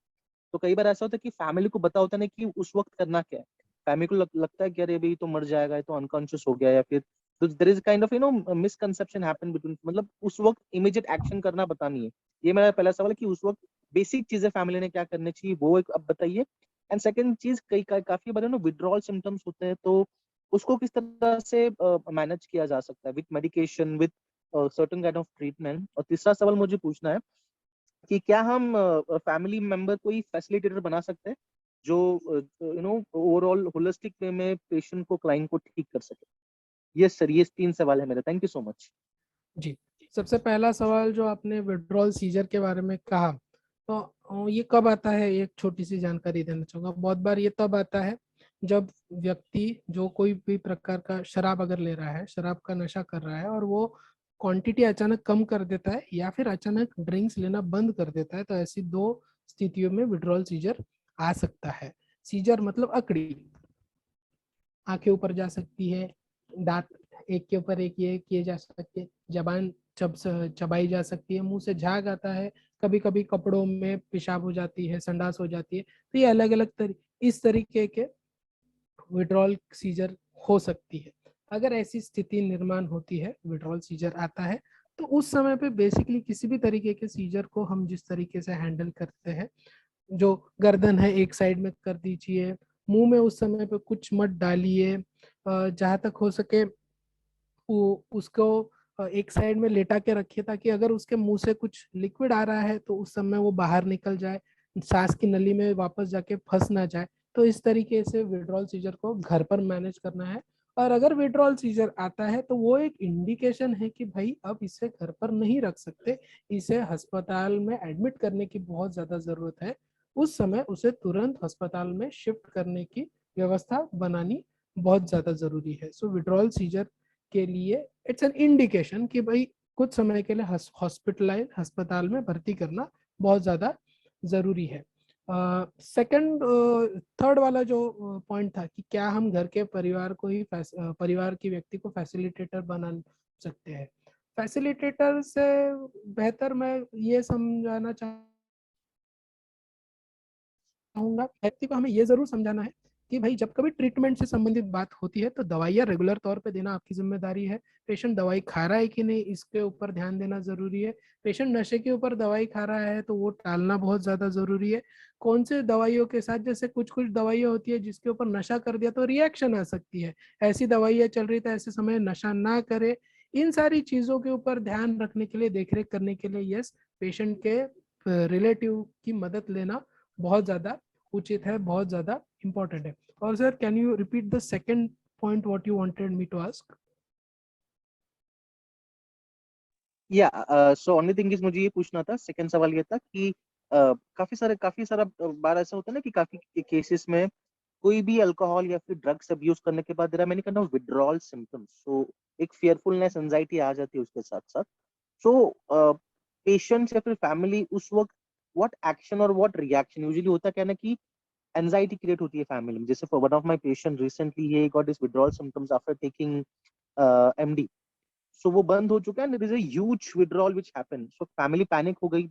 तो कई बार ऐसा होता है कि फैमिली को पता होता है ना कि उस वक्त करना क्या है, फैमिली को लगता है कि अरे भाई तो मर जाएगा, तो अनकॉन्शियस हो गया, या फिर तो there is kind of misconception happen between, मतलब उस वक्त इमीडिएट एक्शन करना पता नहीं है। ये मेरा पहला सवाल है कि उस वक्त बेसिक चीजें फैमिली ने क्या करनी चाहिए, वो एक अब बताइए। एंड सेकंड चीज, काफी बार विड्रॉल सिम्टम्स होते हैं तो उसको किस तरह से मैनेज किया जा सकता है, with medication, with certain kind of treatment. और तीसरा सवाल मुझे पूछना है कि क्या हम फैमिली मेंबर को ही फैसिलिटेटर बना सकते हैं जो ओवरऑल होलिस्टिक वे में पेशेंट को, क्लाइंट को ठीक कर सके। यस सर, ये 3 सवाल है मेरे। Thank you so much. जी, सबसे पहला सवाल जो आपने विड्रॉल सीजर के बारे में कहा, तो ये कब आता है, एक छोटी सी जानकारी देना चाहूँगा। बहुत बार ये तब आता है जब व्यक्ति जो कोई भी प्रकार का शराब अगर ले रहा है, शराब का नशा कर रहा है और वो क्वांटिटी अचानक कम कर देता है या फिर अचानक ड्रिंक्स लेना बंद कर देता है, तो ऐसी 2 स्थितियों में विड्रॉल सीजर आ सकता है। सीजर मतलब अकड़ी, आंखें ऊपर जा सकती है, दांत एक के ऊपर एक ये किए जा सकते हैं, जबान चबाई जा सकती है, मुंह से झाग आता है, कभी कभी कपड़ों में पेशाब हो जाती है, संडास हो जाती है। तो ये अलग अलग इस तरीके के विड्रॉल सीजर हो सकती है। अगर ऐसी स्थिति निर्माण होती है, विड्रॉल सीजर आता है, तो उस समय पे बेसिकली किसी भी तरीके के सीजर को हम जिस तरीके से हैंडल करते हैं, जो गर्दन है एक साइड में कर दीजिए, मुंह में उस समय पे कुछ मत डालिए, जहां तक हो सके उसको एक साइड में लेटा के रखिए ताकि अगर उसके मुंह से कुछ लिक्विड आ रहा है तो उस समय वो बाहर निकल जाए, सांस की नली में वापस जाके फंस ना जाए। तो इस तरीके से विड्रॉल सीजर को घर पर मैनेज करना है। और अगर विड्रॉल सीजर आता है तो वो एक इंडिकेशन है कि भाई अब इसे घर पर नहीं रख सकते, इसे अस्पताल में एडमिट करने की बहुत ज्यादा जरूरत है। उस समय उसे तुरंत अस्पताल में शिफ्ट करने की व्यवस्था बनानी बहुत ज्यादा जरूरी है। सो विड्रॉल सीजर के लिए इट्स एन इंडिकेशन कि भाई कुछ समय के लिए हॉस्पिटलाइज, अस्पताल में भर्ती करना बहुत ज्यादा जरूरी है। सेकंड थर्ड वाला जो पॉइंट था कि क्या हम घर के परिवार को ही परिवार की व्यक्ति को फैसिलिटेटर बना सकते हैं। फैसिलिटेटर से बेहतर मैं ये समझाना चाहूंगा, व्यक्ति को हमें ये जरूर समझाना है कि भाई जब कभी ट्रीटमेंट से संबंधित बात होती है तो दवाइयाँ रेगुलर तौर पे देना आपकी जिम्मेदारी है। पेशेंट दवाई खा रहा है कि नहीं इसके ऊपर ध्यान देना जरूरी है। पेशेंट नशे के ऊपर दवाई खा रहा है तो वो टालना बहुत ज्यादा जरूरी है। कौन से दवाइयों के साथ, जैसे कुछ कुछ दवाइयाँ होती है जिसके ऊपर नशा कर दिया तो रिएक्शन आ सकती है, ऐसी दवाइयाँ चल रही तो ऐसे समय नशा ना करे। इन सारी चीजों के ऊपर ध्यान रखने के लिए, देखरेख करने के लिए यस, पेशेंट के रिलेटिव की मदद लेना बहुत ज्यादा उचित है, बहुत ज्यादा इंपॉर्टेंट है। और sir can you repeat the second point what you wanted me to ask? या सो ओनली थिंग इज, मुझे ये पूछना था, सेकंड सवाल ये था कि काफी सारा बार ऐसा होता है ना कि काफी केसेस में कोई भी अल्कोहल या फिर ड्रग्स अब्यूज करने के बाद there are many kind of withdrawal symptoms, so एक फियरफुलनेस, एंजाइटी आ जाती है उसके साथ साथ। सो पेशेंट्स या फिर फैमिली उस वक्त व्हाट एक्शन और व्हाट रिएक्शन, यूजुअली होता क्या है ना कि एंजाइटी क्रिएट होती है फैमिली में। जैसे for one of my patient recently ही got this withdrawal symptoms after taking MD, so वो बंद हो चुका है, there is a huge withdrawal which happened, so family panic हो गई,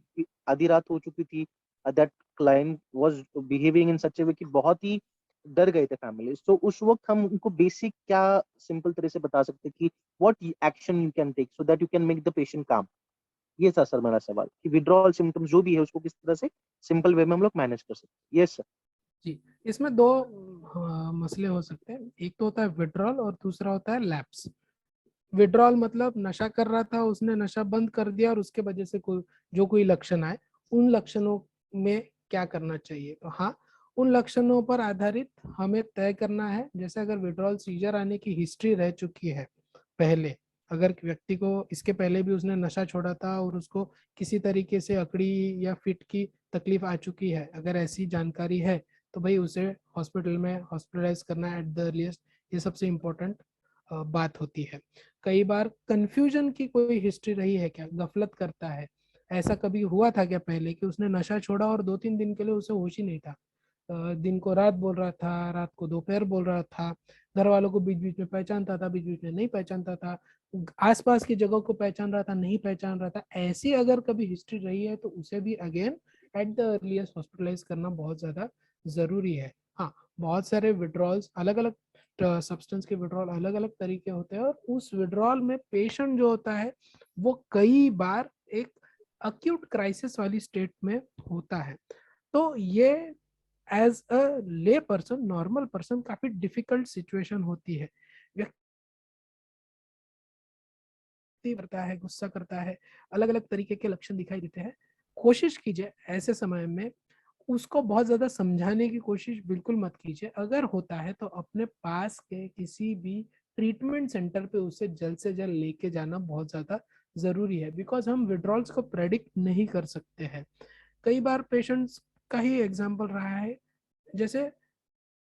आधी रात हो चुकी थी, that client was behaving in such a way कि बहुत ही डर गए थे फैमिली। तो उस वक्त हम उनको बेसिक क्या सिंपल तरह से बता सकते हैं कि what action you can take so that you can make the patient calm. ये था सर मेरा सवाल कि विड्रॉल सिम्टम्स जो भी है उसको किस तरह से सिंपल वे में हम लोग मैनेज कर सकते हैं। Yes sir. जी, इसमें 2 मसले हो सकते हैं। एक तो होता है विड्रॉल और दूसरा होता है लैप्स। विड्रॉल मतलब नशा कर रहा था, उसने नशा बंद कर दिया और उसके वजह से कोई लक्षण आए, उन लक्षणों में क्या करना चाहिए। तो हाँ, उन लक्षणों पर आधारित हमें तय करना है। जैसे अगर विड्रॉल सीजर आने की हिस्ट्री रह चुकी है पहले, अगर व्यक्ति को इसके पहले भी उसने नशा छोड़ा था और उसको किसी तरीके से अकड़ी या फिट की तकलीफ आ चुकी है, अगर ऐसी जानकारी है तो भाई उसे हॉस्पिटल में हॉस्पिटलाइज करना एट द अर्लीस्ट, ये सबसे इम्पोर्टेंट बात होती है। कई बार कंफ्यूजन की कोई हिस्ट्री रही है क्या, गफलत करता है, ऐसा कभी हुआ था क्या पहले कि उसने नशा छोड़ा और 2-3 दिन के लिए उसे होश ही नहीं था, दिन को रात बोल रहा था, रात को दोपहर बोल रहा था, घर वालों को बीच बीच में पहचानता था, बीच बीच में नहीं पहचानता था, आसपास की जगह को पहचान रहा था, नहीं पहचान रहा था, ऐसी अगर कभी हिस्ट्री रही है तो उसे भी again at the earliest hospitalise करना बहुत ज्यादा जरूरी है। हाँ, बहुत सारे विड्रॉल्स, अलग अलग सब्सटेंस के विड्रॉल अलग अलग तरीके होते हैं और उस विड्रॉल में पेशेंट जो होता है वो कई बार एक अक्यूट क्राइसिस वाली स्टेट में होता है। तो ये एज अ ले पर्सन, नॉर्मल पर्सन, काफी डिफिकल्ट सिचुएशन होती है। व्यक्ति करता है, गुस्सा करता है, अलग अलग तरीके के लक्षण दिखाई देते हैं। कोशिश कीजिए ऐसे समय में उसको बहुत ज्यादा समझाने की कोशिश बिल्कुल मत कीजिए। अगर होता है तो अपने पास के किसी भी ट्रीटमेंट सेंटर पे उसे जल्द से जल्द लेके जाना बहुत ज्यादा जरूरी है, बिकॉज हम विड्रॉल्स को प्रेडिक्ट नहीं कर सकते हैं। कई बार पेशेंट्स का ही एग्जाम्पल रहा है, जैसे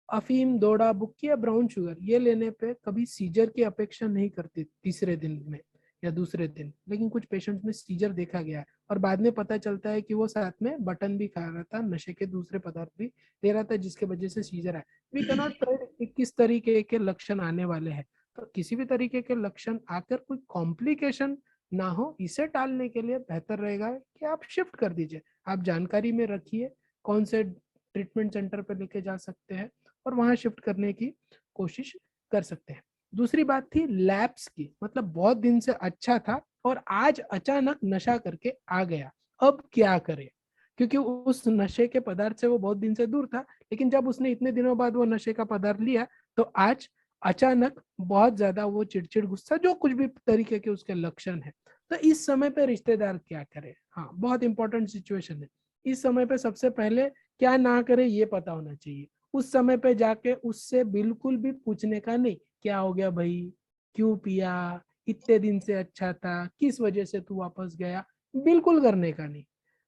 अफीम, दोड़ा, बुक्की या ब्राउन शुगर ये लेने पे कभी सीजर की अपेक्षा नहीं करते तीसरे दिन में या दूसरे दिन, लेकिन कुछ पेशेंट्स में सीजर देखा गया है और बाद में पता चलता है कि वो साथ में बटन भी खा रहा था, नशे के दूसरे पदार्थ भी ले रहा था, जिसके वजह से सीजर आया। वी कैन नॉट प्रेडिक्ट किस तरीके के लक्षण आने वाले हैं, तो किसी भी तरीके के लक्षण आकर कोई कॉम्प्लिकेशन ना हो, इसे टालने के लिए बेहतर रहेगा कि आप शिफ्ट कर दीजिए। आप जानकारी में रखिए कौन से ट्रीटमेंट सेंटर पर लेके जा सकते हैं और वहां शिफ्ट करने की कोशिश कर सकते हैं। दूसरी बात थी लैप्स की, मतलब बहुत दिन से अच्छा था और आज अचानक नशा करके आ गया, अब क्या करे, क्योंकि उस नशे के पदार्थ से वो बहुत दिन से दूर था, लेकिन जब उसने इतने दिनों बाद वो नशे का पदार्थ लिया तो आज अचानक बहुत ज्यादा वो चिड़चिड़, गुस्सा, जो कुछ भी तरीके के उसके लक्षण है। तो इस समय पे रिश्तेदार क्या करे, हाँ बहुत इंपॉर्टेंट सिचुएशन है। इस समय पे सबसे पहले क्या ना करे ये पता होना चाहिए। उस समय पे जाके उससे बिल्कुल भी पूछने का नहीं, क्या हो गया भाई, क्यों पिया, इतने दिन से अच्छा था, किस वजह से तू वापस गया, बिल्कुल करने का नहीं।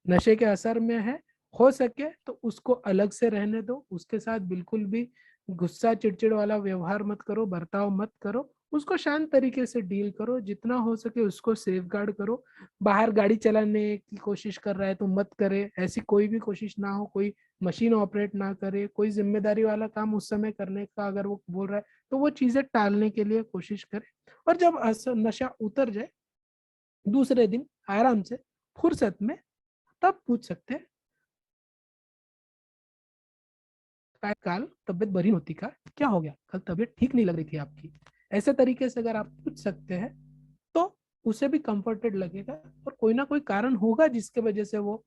नशे के असर में है, हो सके तो उसको अलग से रहने दो, उसके साथ बिल्कुल भी गुस्सा चिड़चिड़ वाला व्यवहार मत करो, बर्ताव मत करो, उसको शांत तरीके से डील करो, जितना हो सके उसको सेफ गार्ड करो। बाहर गाड़ी चलाने की कोशिश कर रहा है तो मत करे, ऐसी कोई भी कोशिश ना हो, कोई मशीन ऑपरेट ना करे, कोई जिम्मेदारी वाला काम उस समय करने का अगर वो बोल रहा है तो वो चीजें टालने के लिए कोशिश करे। और जब नशा उतर जाए दूसरे दिन आराम से फुर्सत में तब पूछ सकते हैं, काल तबियत बरी होती का, क्या हो गया, कल तबियत ठीक नहीं लग रही थी आपकी, ऐसे तरीके से अगर आप पूछ सकते हैं तो उसे भी कंफर्टेड लगेगा और कोई ना कोई कारण होगा जिसके वजह से वो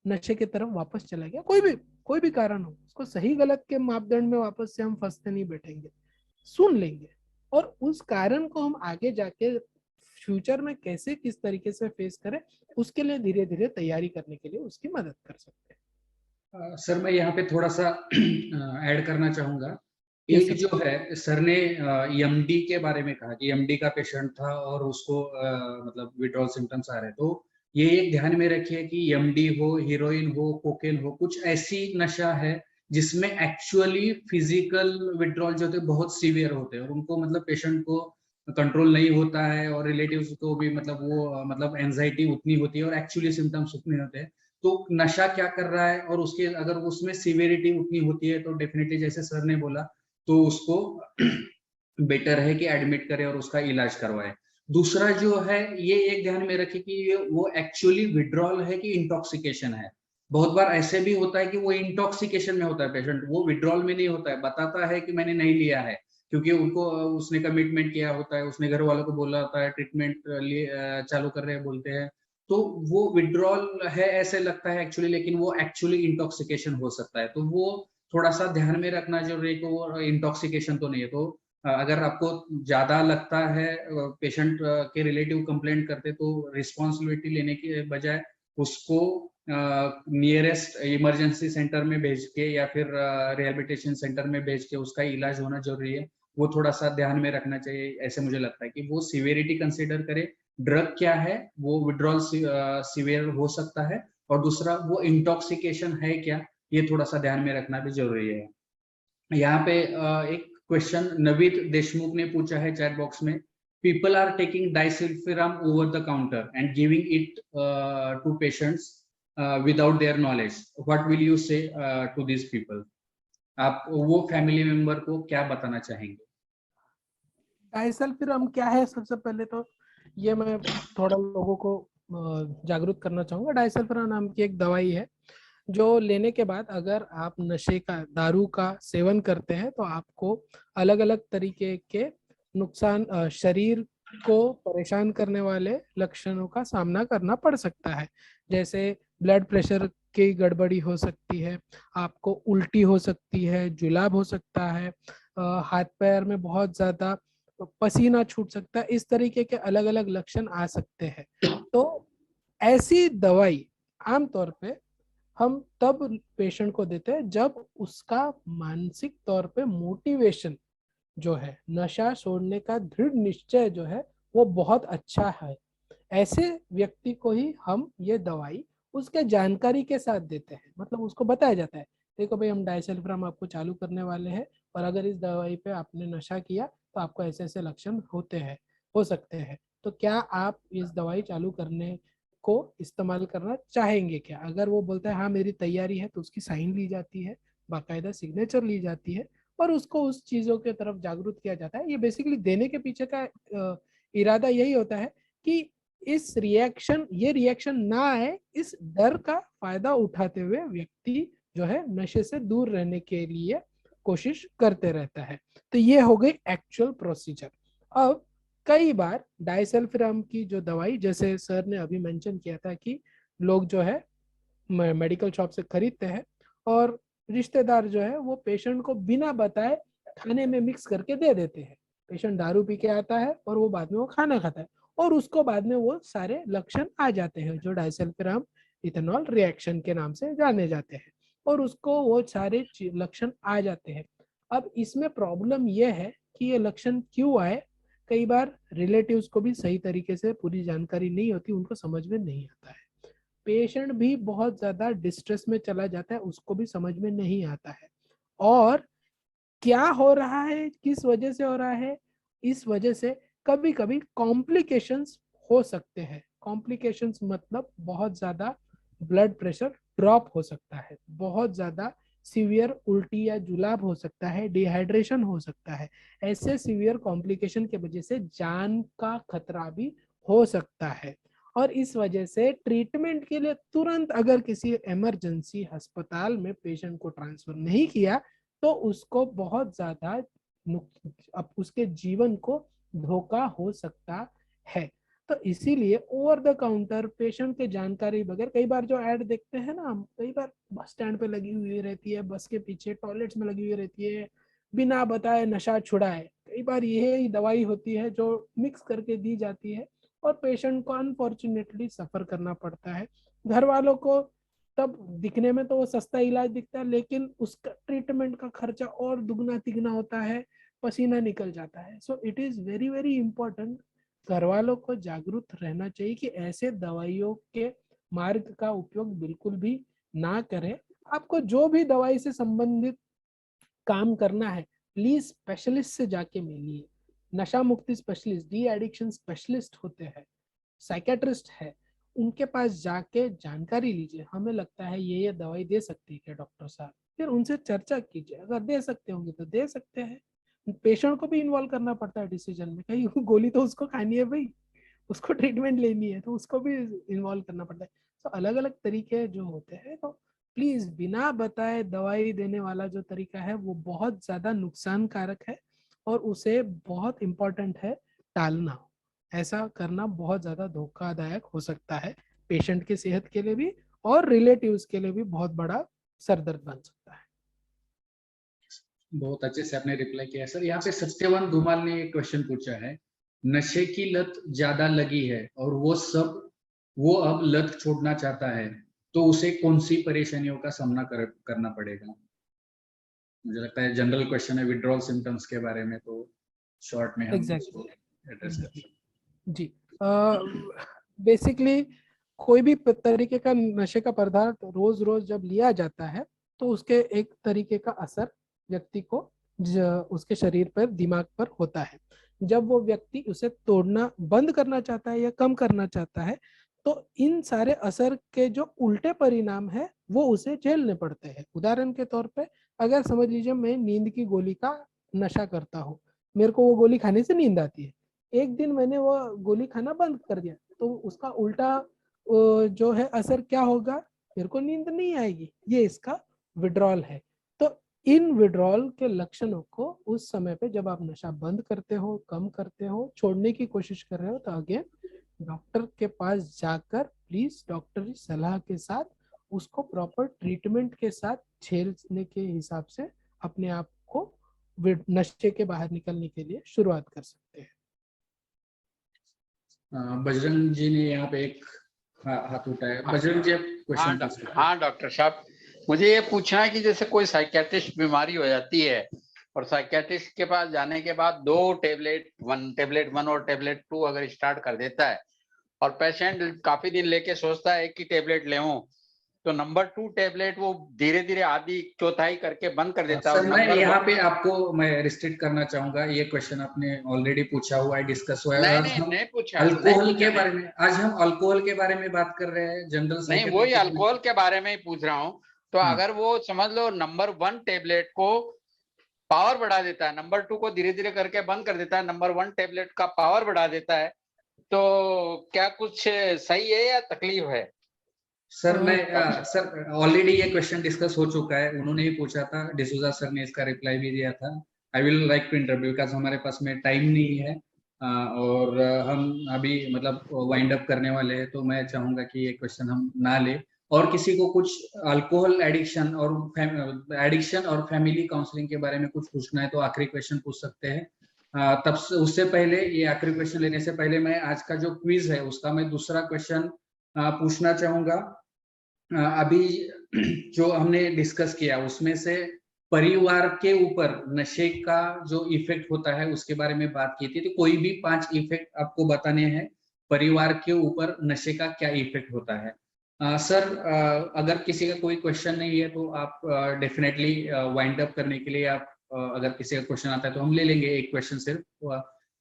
नशे की तरफ वापस चला गया। कोई भी कारण हो, उसको सही गलत के मापदंड में वापस से हम फंसते नहीं बैठेंगे, सुन लेंगे और उस कारण को हम आगे जाके फ्यूचर में कैसे किस तरीके से फेस करें उसके लिए धीरे धीरे तैयारी करने के लिए उसकी मदद कर सकते हैं। सर मैं यहाँ पे थोड़ा सा ऐड करना चाहूंगा। Yes, एक sir. जो है सर ने एमडी के बारे में कहा कि एमडी का पेशेंट था और उसको मतलब विड्रॉल सिम्टम्स आ रहे हैं, तो ये एक ध्यान में रखिए कि एमडी हो, हीरोइन हो, कोकेन हो, कुछ ऐसी नशा है जिसमें एक्चुअली फिजिकल विड्रॉल जो होते हैं बहुत सीवियर होते हैं और उनको मतलब पेशेंट को कंट्रोल नहीं होता है और रिलेटिव्स को भी मतलब वो मतलब एंजाइटी उतनी होती है और एक्चुअली सिम्टम्स उतने होते हैं। तो नशा क्या कर रहा है और उसके अगर उसमें सीवियरिटी उतनी होती है तो डेफिनेटली जैसे सर ने बोला तो उसको बेटर है कि एडमिट करें और उसका इलाज करवाएं। दूसरा जो है ये एक ध्यान में रखें कि ये वो एक्चुअली विड्रॉल है कि इंटॉक्सिकेशन है। बहुत बार ऐसे भी होता है कि वो इंटॉक्सिकेशन में होता है पेशेंट, वो विड्रॉल में नहीं होता है, बताता है कि मैंने नहीं लिया है क्योंकि उनको उसने कमिटमेंट किया होता है, उसने घर वालों को बोला होता है ट्रीटमेंट चालू कर रहे हैं बोलते हैं, तो वो विड्रॉल है ऐसे लगता है एक्चुअली, लेकिन वो एक्चुअली इंटॉक्सिकेशन हो सकता है। तो वो थोड़ा सा ध्यान में रखना जरूरी है कि वो इंटॉक्सिकेशन तो नहीं है। तो अगर आपको ज्यादा लगता है, पेशेंट के रिलेटिव कंप्लेंट करते, तो रिस्पॉन्सिबिलिटी लेने के बजाय उसको नियरेस्ट इमरजेंसी सेंटर में भेज के या फिर रिहेबिलिटेशन सेंटर में भेज के उसका इलाज होना जरूरी है, वो थोड़ा सा ध्यान में रखना चाहिए। ऐसे मुझे लगता है कि वो सिवियरिटी कंसीडर करे, ड्रग क्या है, वो विड्रॉल सिवियर हो सकता है, और दूसरा वो इंटॉक्सिकेशन है क्या, ये थोड़ा सा ध्यान में रखना भी जरूरी है। यहाँ पे एक क्वेश्चन नवीद देशमुख ने पूछा है चैट बॉक्स में, people are taking disulfiram over the counter and giving it to patients without their knowledge. What will you say to these people? आप वो फैमिली मेंबर को क्या बताना चाहेंगे? डाइसल्फिरम क्या है, सबसे पहले तो ये मैं थोड़ा लोगों को जागरूक करना चाहूंगा। डाइसल्फिरम नाम की एक दवाई है जो लेने के बाद अगर आप नशे का, दारू का सेवन करते हैं तो आपको अलग अलग तरीके के नुकसान, शरीर को परेशान करने वाले लक्षणों का सामना करना पड़ सकता है। जैसे ब्लड प्रेशर की गड़बड़ी हो सकती है, आपको उल्टी हो सकती है, जुलाब हो सकता है, हाथ पैर में बहुत ज्यादा पसीना छूट सकता है। इस तरीके के अलग अलग लक्षण आ सकते हैं। तो ऐसी दवाई आमतौर पे हम तब पेशेंट को देते हैं जब उसका मानसिक तौर पे मोटिवेशन जो है, नशा छोड़ने का दृढ़ निश्चय जो है, वो बहुत अच्छा है। ऐसे व्यक्ति को ही हम ये दवाई उसके जानकारी के साथ देते हैं। मतलब उसको बताया जाता है, देखो भाई हम डाइसल्फिरम आपको चालू करने वाले हैं, और अगर इस दवाई पे आपने नशा किया तो आपको ऐसे ऐसे लक्षण हो सकते हैं, तो क्या आप इस दवाई चालू करने को इस्तेमाल करना चाहेंगे क्या? अगर वो बोलता है हाँ मेरी तैयारी है, तो उसकी साइन ली जाती है, बाकायदा सिग्नेचर ली जाती है, और उसको उस चीजों के तरफ जागरूक किया जाता है। ये बेसिकली देने के पीछे का इरादा यही होता है कि ये रिएक्शन ना आए, इस डर का फायदा उठाते हुए व्यक्ति जो है नशे से दूर रहने के लिए कोशिश करते रहता है। तो ये हो गई एक्चुअल प्रोसीजर। अब कई बार डाइसल्फिरम की जो दवाई, जैसे सर ने अभी मेंशन किया था कि लोग जो है मेडिकल शॉप से खरीदते हैं, और रिश्तेदार जो है वो पेशेंट को बिना बताए खाने में मिक्स करके दे देते हैं। पेशेंट दारू पी के आता है और वो बाद में वो खाना खाता है, और उसको बाद में वो सारे लक्षण आ जाते हैं जो डाइसल्फिरम इथेनॉल रिएक्शन के नाम से जाने जाते हैं, और उसको वो सारे लक्षण आ जाते हैं। अब इसमें प्रॉब्लम यह है कि ये लक्षण क्यों आए, कई बार रिलेटिव्स को भी सही तरीके से पूरी जानकारी नहीं होती, उनको समझ में नहीं आता है। पेशेंट भी बहुत ज्यादा डिस्ट्रेस में चला जाता है, उसको भी समझ में नहीं आता है। और क्या हो रहा है, किस वजह से हो रहा है, इस वजह से कभी कभी कॉम्प्लिकेशंस हो सकते हैं। कॉम्प्लिकेशंस मतलब बहुत ज्यादा ब्लड प्रेशर ड्रॉप हो सकता है, बहुत ज्यादा सीवियर उल्टी या जुलाब हो सकता है, डिहाइड्रेशन हो सकता है। ऐसे सीवियर कॉम्प्लिकेशन के वजह से जान का खतरा भी हो सकता है। और इस वजह से ट्रीटमेंट के लिए तुरंत अगर किसी इमरजेंसी अस्पताल में पेशेंट को ट्रांसफर नहीं किया तो उसको बहुत ज्यादा अब उसके जीवन को धोखा हो सकता है। तो इसीलिए ओवर द काउंटर पेशेंट के जानकारी बगैर, कई बार जो ऐड देखते हैं ना हम, कई बार बस स्टैंड पे लगी हुई रहती है, बस के पीछे टॉयलेट्स में लगी हुई रहती है, बिना बताए नशा छुड़ाए, कई बार यही दवाई होती है जो मिक्स करके दी जाती है, और पेशेंट को अनफॉर्चुनेटली सफर करना पड़ता है। घर वालों को तब दिखने में तो वो सस्ता इलाज दिखता है, लेकिन उसका ट्रीटमेंट का खर्चा और दुगना तिगना होता है, पसीना निकल जाता है। So it is very very important, घर वालों को जागरूक रहना चाहिए कि ऐसे दवाइयों के मार्ग का उपयोग बिल्कुल भी ना करें। आपको जो भी दवाई से संबंधित काम करना है, प्लीज स्पेशलिस्ट से जाके मिलिए। नशा मुक्ति स्पेशलिस्ट, डी एडिक्शन स्पेशलिस्ट होते हैं, साइकेट्रिस्ट है, उनके पास जाके जानकारी लीजिए। हमें लगता है ये दवाई दे सकती है क्या डॉक्टर साहब, फिर उनसे चर्चा कीजिए, अगर दे सकते होंगे तो दे सकते हैं। पेशेंट को भी इन्वॉल्व करना पड़ता है डिसीजन में, कहीं गोली तो उसको खानी है भाई, उसको ट्रीटमेंट लेनी है, तो उसको भी इन्वॉल्व करना पड़ता है। तो अलग अलग तरीके जो होते हैं, तो प्लीज बिना बताए दवाई देने वाला जो तरीका है वो बहुत ज्यादा नुकसानकारक है, और उसे बहुत इंपॉर्टेंट है टालना। ऐसा करना बहुत ज्यादा धोखादायक हो सकता है, पेशेंट की सेहत के लिए भी और रिलेटिव्स के लिए भी बहुत बड़ा सरदर्द बन सकता है। बहुत अच्छे से आपने रिप्लाई किया सर। यहाँ पे सत्यवान धुमाल ने एक क्वेश्चन पूछा है, नशे की लत ज्यादा लगी है और वो अब लत छोड़ना चाहता है, तो उसे कौन सी परेशानियों का सामना करना पड़ेगा? मुझे लगता है जनरल क्वेश्चन है विड्रॉल सिम्टम्स के बारे में, तो शॉर्ट में हम Exactly. एड्रेस कर सकते हैं। जी, बेसिकली कोई भी तरीके का नशे का पदार्थ रोज रोज जब लिया जाता है तो उसके एक तरीके का असर व्यक्ति को उसके शरीर पर, दिमाग पर होता है। जब वो व्यक्ति उसे तोड़ना बंद करना चाहता है या कम करना चाहता है तो इन सारे असर के जो उल्टे परिणाम है वो उसे झेलने पड़ते हैं। उदाहरण के तौर पे अगर समझ लीजिए मैं नींद की गोली का नशा करता हूँ, मेरे को वो गोली खाने से नींद आती है, एक दिन मैंने वो गोली खाना बंद कर दिया तो उसका उल्टा जो है असर क्या होगा, मेरे को नींद नहीं आएगी। ये इसका विड्रॉल है। तो इन विड्रॉल के लक्षणों को उस समय पे जब आप नशा बंद करते हो, कम करते हो, छोड़ने की कोशिश कर रहे हो, तो अगेन डॉक्टर के पास जाकर प्लीज डॉक्टरी सलाह के साथ उसको प्रॉपर ट्रीटमेंट के साथ झेलने के हिसाब से अपने आप को नशे के बाहर निकलने के लिए शुरुआत कर सकते हैं। बजरंग जी ने यहाँ पे एक हाथ उठाया। बजरंग जी, आप क्वेश्चन। हाँ डॉक्टर साहब, मुझे ये पूछना है कि जैसे कोई साइकियाट्रिस्ट बीमारी हो जाती है और साइकियाट्रिस्ट के पास जाने के बाद 2 टेबलेट, टेबलेट 1 और टेबलेट 2 अगर स्टार्ट कर देता है और पेशेंट काफी दिन लेके सोचता है कि टेबलेट ले, तो नंबर 2 टेबलेट वो धीरे धीरे आधी चौथाई करके बंद कर देता है। सर मैं यहाँ पे आपको मैं रिस्ट्रिक्ट करना चाहूंगा, ये क्वेश्चन आपने ऑलरेडी पूछा हुआ है, डिस्कस हुआ है। नहीं पूछा, अल्कोहल के बारे में, आज हम अल्कोहल के बारे में बात कर रहे हैं, जनरल नहीं, वही अल्कोहल के बारे में ही पूछ रहा हूँ। तो अगर वो समझ लो नंबर 1 टेबलेट को पावर बढ़ा देता है, नंबर 2 को धीरे धीरे करके बंद कर देता है, नंबर 1 टेबलेट का पावर बढ़ा देता है, तो क्या कुछ सही है या तकलीफ है? सर मैं सर ऑलरेडी ये क्वेश्चन डिस्कस हो चुका है, उन्होंने ही पूछा था, डिसूजा सर ने इसका रिप्लाई भी दिया था। I will like to interview, because हमारे पास में टाइम नहीं है और हम अभी मतलब वाइंड अप करने वाले हैं, तो मैं चाहूंगा कि ये क्वेश्चन हम ना ले। और किसी को कुछ अल्कोहल एडिक्शन और फैमिली काउंसलिंग के बारे में कुछ पूछना है तो आखिरी क्वेश्चन पूछ सकते हैं। तब से उससे पहले, ये आखिरी क्वेश्चन लेने से पहले मैं आज का जो क्विज है उसका मैं दूसरा क्वेश्चन पूछना चाहूंगा। अभी जो हमने डिस्कस किया उसमें से परिवार के ऊपर नशे का जो इफेक्ट होता है उसके बारे में बात की थी, तो कोई भी 5 इफेक्ट आपको बताने हैं परिवार के ऊपर नशे का क्या इफेक्ट होता है। सर अगर किसी का कोई क्वेश्चन नहीं है तो आप डेफिनेटली वाइंड अप करने के लिए आप अगर किसी का क्वेश्चन आता है तो हम ले लेंगे एक क्वेश्चन सिर्फ।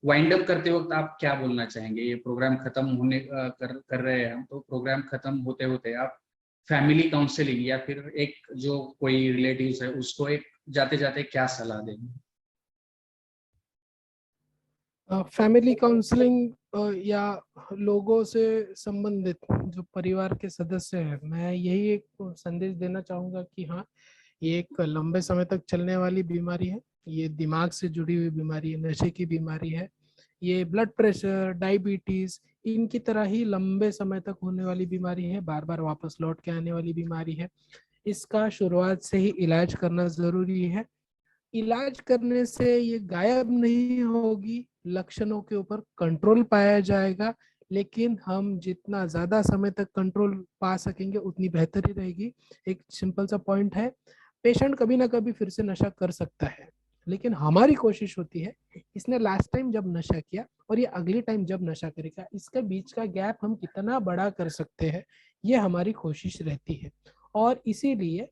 वाइंड अप करते वक्त आप क्या बोलना चाहेंगे? ये प्रोग्राम खत्म होने कर रहे हैं हम, तो प्रोग्राम खत्म होते होते आप फैमिली काउंसलिंग या फिर एक जो कोई रिलेटिव्स है उसको एक जाते जाते क्या सलाह देंगे? फैमिली काउंसलिंग या लोगों से संबंधित जो परिवार के सदस्य हैं, मैं यही एक संदेश देना चाहूंगा कि हाँ, ये एक लंबे समय तक चलने वाली बीमारी है, ये दिमाग से जुड़ी हुई बीमारी है, नशे की बीमारी है, ये ब्लड प्रेशर, डायबिटीज इनकी तरह ही लंबे समय तक होने वाली बीमारी है, बार बार वापस लौट के आने वाली बीमारी है। इसका शुरुआत से ही इलाज करना जरूरी है। इलाज करने से ये गायब नहीं होगी, लक्षणों के ऊपर कंट्रोल पाया जाएगा, लेकिन हम जितना ज्यादा समय तक कंट्रोल पा सकेंगे उतनी बेहतरी रहेगी। एक सिंपल सा पॉइंट है, पेशेंट कभी ना कभी फिर से नशा कर सकता है, लेकिन हमारी कोशिश होती है इसने लास्ट टाइम जब नशा किया और ये अगली टाइम जब नशा करेगा, इसके बीच का गैप हम कितना बड़ा कर सकते हैं, ये हमारी कोशिश रहती है। और इसीलिए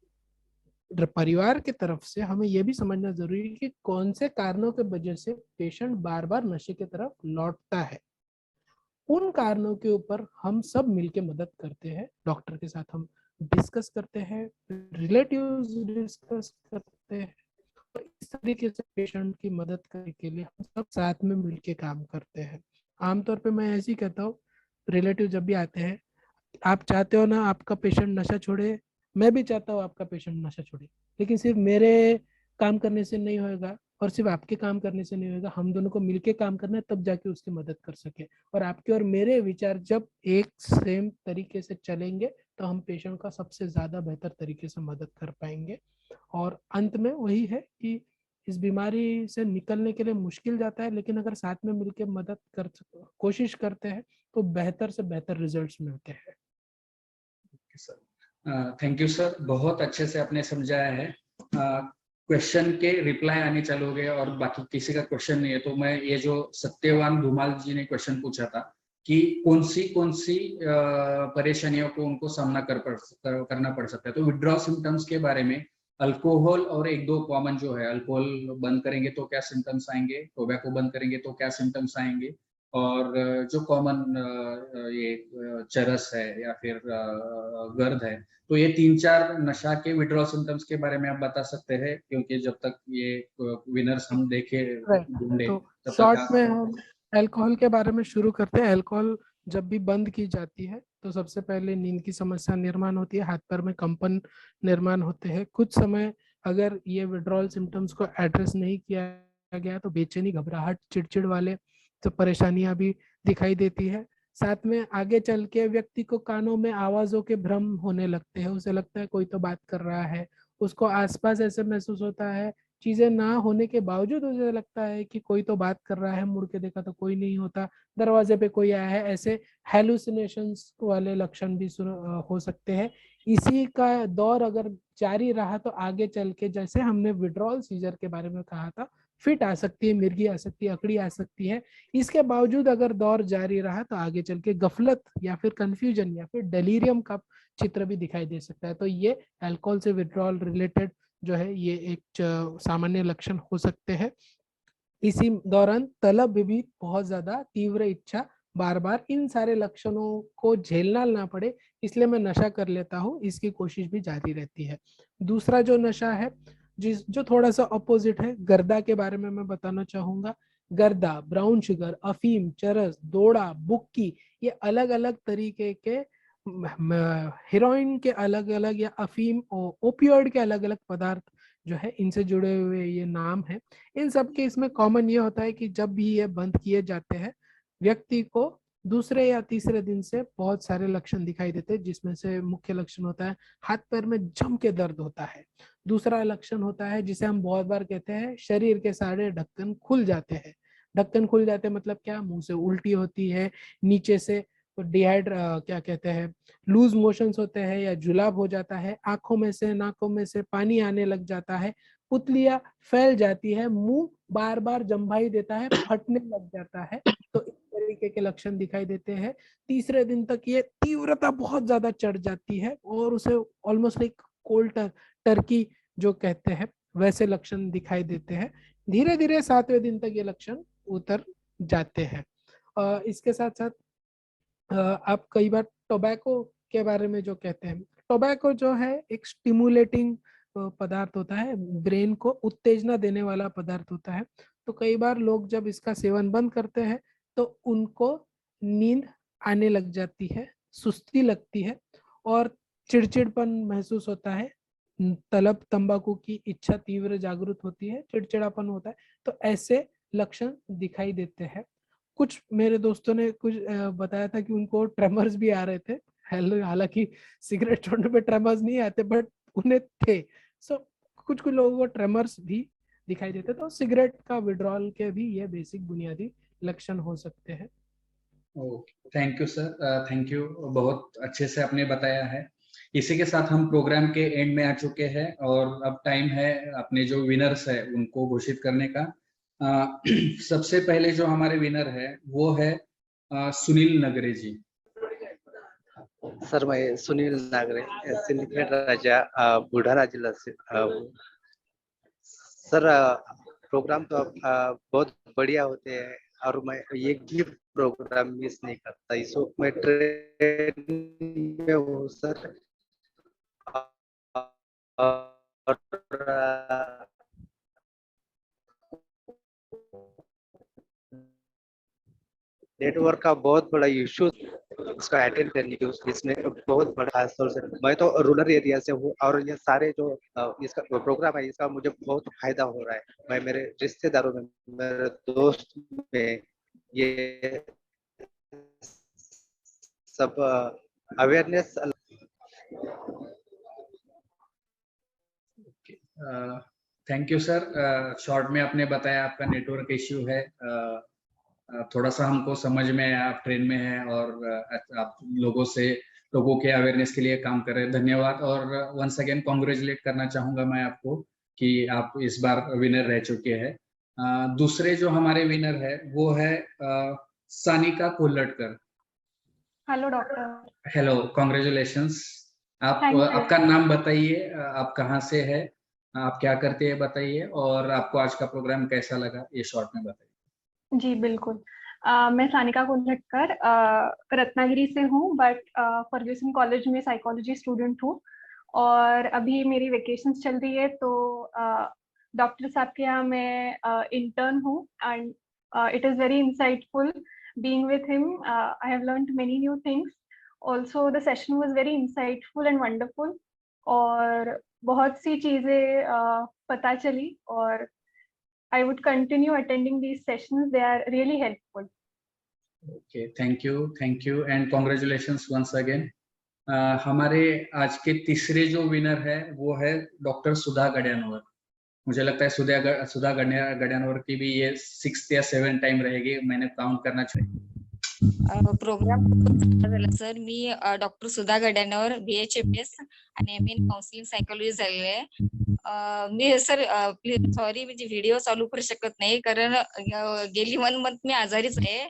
परिवार की तरफ से हमें यह भी समझना जरूरी है कि कौन से कारणों के वजह से पेशेंट बार बार नशे की तरफ लौटता है। उन कारणों के ऊपर हम सब मिलके मदद करते हैं, डॉक्टर के साथ हम डिस्कस करते हैं, रिलेटिव्स डिस्कस करते हैं, और इस तरीके से पेशेंट की मदद करने के लिए हम सब साथ में मिलके काम करते हैं। आमतौर पे मैं ऐसे ही कहता हूँ, रिलेटिव जब भी आते हैं, आप चाहते हो ना आपका पेशेंट नशा छोड़े, मैं भी चाहता हूँ आपका पेशेंट नशा छोड़े, लेकिन सिर्फ मेरे काम करने से नहीं होगा और सिर्फ आपके काम करने से नहीं होगा, हम दोनों को मिलके काम करना है, तब जाके उसकी मदद कर सके। और आपके और मेरे विचार जब एक सेम तरीके से चलेंगे तो हम पेशेंट का सबसे ज्यादा बेहतर तरीके से मदद कर पाएंगे। और अंत में वही है कि इस बीमारी से निकलने के लिए मुश्किल जाता है, लेकिन अगर साथ में मिलकर मदद कर कोशिश करते हैं तो बेहतर से बेहतर रिजल्ट्स मिलते हैं। थैंक यू सर, बहुत अच्छे से आपने समझाया है। क्वेश्चन के रिप्लाई आने चालू हो गए और बाकी किसी का क्वेश्चन नहीं है, तो मैं ये जो सत्यवान धुमाल जी ने क्वेश्चन पूछा था कि कौन सी परेशानियों को उनको सामना करना पड़ सकता है, तो विड्रॉ सिम्टम्स के बारे में अल्कोहल और एक दो कॉमन जो है, अल्कोहल बंद करेंगे तो क्या सिम्टम्स आएंगे, टोबैको बंद करेंगे तो क्या सिम्टम्स आएंगे, और जो कॉमन ये चरस है या फिर गर्द है, तो ये 3-4 नशा के विड्रॉल सिम्टम्स के बारे में आप बता सकते हैं, क्योंकि जब तक ये विनर्स हम देखे ढूंढे तो तब शॉर्ट तक में हम अल्कोहल के बारे में शुरू करते हैं। अल्कोहल जब भी बंद की जाती है तो सबसे पहले नींद की समस्या निर्माण होती है, हाथ पैर में कंपन निर्माण होते हैं। कुछ समय अगर ये विड्रॉल सिम्टम्स को एड्रेस नहीं किया गया तो बेचैनी, घबराहट, चिड़चिड़ वाले तो परेशानियां भी दिखाई देती है। साथ में आगे चल के व्यक्ति को कानों में आवाजों के भ्रम होने लगते हैं, उसे लगता है कोई तो बात कर रहा है, उसको आसपास ऐसे महसूस होता है, चीजें ना होने के बावजूद उसे लगता है कि कोई तो बात कर रहा है, मुड़ के देखा तो कोई नहीं होता, दरवाजे पे कोई आया है, ऐसे हेलुसिनेशंस वाले लक्षण भी हो सकते हैं। इसी का दौर अगर जारी रहा तो आगे चल के, जैसे हमने विड्रॉल सीजर के बारे में कहा था, फिट आ सकती है, मिर्गी आ सकती है, अकड़ी आ सकती है। इसके बावजूद अगर दौर जारी रहा तो आगे चल के गफलत या फिर कंफ्यूजन या फिर डेलीरियम का चित्र भी दिखाई दे सकता है। तो ये अल्कोहल से विड्रॉल रिलेटेड जो है ये एक सामान्य लक्षण हो सकते हैं। इसी दौरान तलब भी बहुत ज्यादा, तीव्र इच्छा, बार बार, इन सारे लक्षणों को झेलना ना पड़े इसलिए मैं नशा कर लेता हूँ, इसकी कोशिश भी जारी रहती है। दूसरा जो नशा है जो थोड़ा सा अपोजिट है, गर्दा के बारे में मैं बताना चाहूंगा। गर्दा, ब्राउन शुगर, अफीम, चरस, दोड़ा, बुक्की, ये अलग अलग तरीके के हेरोइन के अलग अलग या अफीम ओपियोइड के अलग अलग पदार्थ जो है, इनसे जुड़े हुए ये नाम है। इन सब के इसमें कॉमन ये होता है कि जब भी ये बंद किए जाते हैं व्यक्ति को दूसरे या तीसरे दिन से बहुत सारे लक्षण दिखाई देते हैं, जिसमें से मुख्य लक्षण होता है हाथ पैर में जम के दर्द होता है। दूसरा लक्षण होता है जिसे हम बहुत बार कहते हैं शरीर के सारे ढक्कन खुल जाते हैं। ढक्कन खुल जाते हैं मतलब क्या, मुंह से उल्टी होती है, नीचे से क्या कहते हैं, लूज मोशंस होते हैं या जुलाब हो जाता है, आंखों में से नाकों में से पानी आने लग जाता है, पुतलियां फैल जाती है, मुंह बार बार जम्भाई देता है, फटने लग जाता है। तो इस तरीके के लक्षण दिखाई देते हैं। तीसरे दिन तक ये तीव्रता बहुत ज्यादा चढ़ जाती है और उसे ऑलमोस्ट लाइक कोल्ड टर्की जो कहते हैं वैसे लक्षण दिखाई देते हैं। धीरे धीरे 7वें दिन तक ये लक्षण उतर जाते हैं। इसके साथ साथ आप कई बार टोबैको के बारे में जो कहते हैं, टोबैको जो है एक स्टिमुलेटिंग पदार्थ होता है, ब्रेन को उत्तेजना देने वाला पदार्थ होता है। तो कई बार लोग जब इसका सेवन बंद करते हैं तो उनको नींद आने लग जाती है, सुस्ती लगती है और चिड़चिड़पन महसूस होता है, तलब तंबाकू की इच्छा तीव्र जागृत होती है, चिड़चिड़ापन होता है। तो ऐसे लक्षण दिखाई देते हैं। कुछ मेरे दोस्तों ने कुछ बताया था कि उनको ट्रेमर्स भी आ रहे थे, हालांकि सिगरेट छोड़ने पे ट्रेमर्स नहीं आते बट उन्हें थे। सो कुछ कुछ लोगों को ट्रेमर्स भी दिखाई देते, तो सिगरेट का विड्रॉल के भी ये बेसिक बुनियादी लक्षण हो सकते हैं। Thank you sir, thank you, बहुत अच्छे से आपने बताया है। इसी के साथ हम प्रोग्राम के एंड में आ चुके हैं और अब टाइम है अपने जो विनर्स है उनको घोषित करने का। सबसे पहले जो हमारे विनर है वो है सुनील नगरे जी। सर मैं सुनील नागरे, सिंडिकेट राजा, बुढ़ाना जिला से हूँ। सर प्रोग्राम तो बहुत बढ़िया होते हैं और मैं ये गिफ्ट प्रोग्राम मिस नहीं करता। इस वक्त मैं ट्रेन में हूँ सर और नेटवर्क का बहुत बड़ा इशू उसका अटेंड करने की इसमें बहुत बड़ा, खासतौर से मैं तो रूरल एरिया से हूँ और ये सारे जो इसका प्रोग्राम है इसका मुझे बहुत फायदा हो रहा है। मैं मेरे रिश्तेदारों में, मेरे दोस्त में ये सब awareness. Thank you sir. Short में आपने बताया आपका नेटवर्क इश्यू है, थोड़ा सा हमको समझ में आया, आप ट्रेन में हैं और आप लोगों के अवेयरनेस के लिए काम कर रहे हैं, धन्यवाद। और वंस अगेन कॉन्ग्रेचुलेट करना चाहूंगा मैं आपको कि आप इस बार विनर रह चुके हैं। दूसरे जो हमारे विनर है वो है Sanika Kolatkar. Hello doctor. Hello, congratulations. आप थैंक यू। आपका नाम बताइए, आप कहाँ से है, आप क्या करते हैं बताइए, और आपको आज का प्रोग्राम कैसा लगा ये शॉर्ट में बताइए। जी बिल्कुल। मैं सानिका कोल्हटकर रत्नागिरी से हूँ, बट फर्ग्यूसन कॉलेज में साइकोलॉजी स्टूडेंट हूँ और अभी मेरी वेकेशंस चल रही है, तो डॉक्टर साहब के यहाँ मैं इंटर्न हूँ and it is very insightful being with him. I have learned many new things. Also, the session was very insightful and wonderful. और बहुत सी चीजें पता चली और I would continue attending these sessions. They are really helpful. Okay, thank you and congratulations once again. हमारे आज के तीसरे जो विनर है वो है डॉक्टर सुधा गड्यानवर। मुझे लगता है सुधा गड्यानवर की भी ये 6th या 7th टाइम रहेगी, मैंने काउंट करना चाहिए। प्रोग्राम झाला सर। मी डॉक्टर सुधा गड्यानवर BHMS आणि MA इन काउन्सिलिंग सायकोलॉजी झालेले आहे। मी सर प्लीज सॉरी, म्हणजे व्हिडिओ चालू करू शकत नाही कारण गेली 1 मंथ मी आजारीच आहे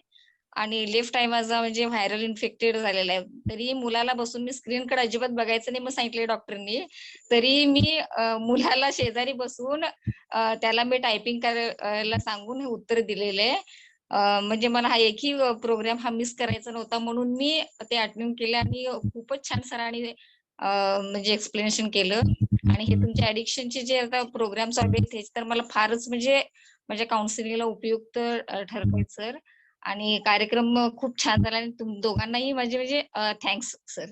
आणि लेफ्ट आय माझा म्हणजे व्हायरल इन्फेक्टेड झालेला आहे। तरी मुलाला बसून मी स्क्रीनकडे अजिबात बघायचं नाही मग सांगितले डॉक्टरनी, तरी मी मुलाला शेजारी बसून त्याला मी टायपिंग करायला सांगून हे उत्तर दिलेले आहे। म्हणजे मला हा एकही प्रोग्राम हा मिस करायचा नव्हता म्हणून मी ते अटेंड केले आणि खूपच छान सरांनी म्हणजे एक्सप्लेनेशन केलं आणि हे तुमच्या ऍडिक्शनचे जे आता प्रोग्राम चालू आहेत तर मला फारच म्हणजे माझ्या काउन्सिलिंगला उपयुक्त ठरतात सर आणि कार्यक्रम खूप छान झाला आणि दोघांनाही माझे म्हणजे thanks sir.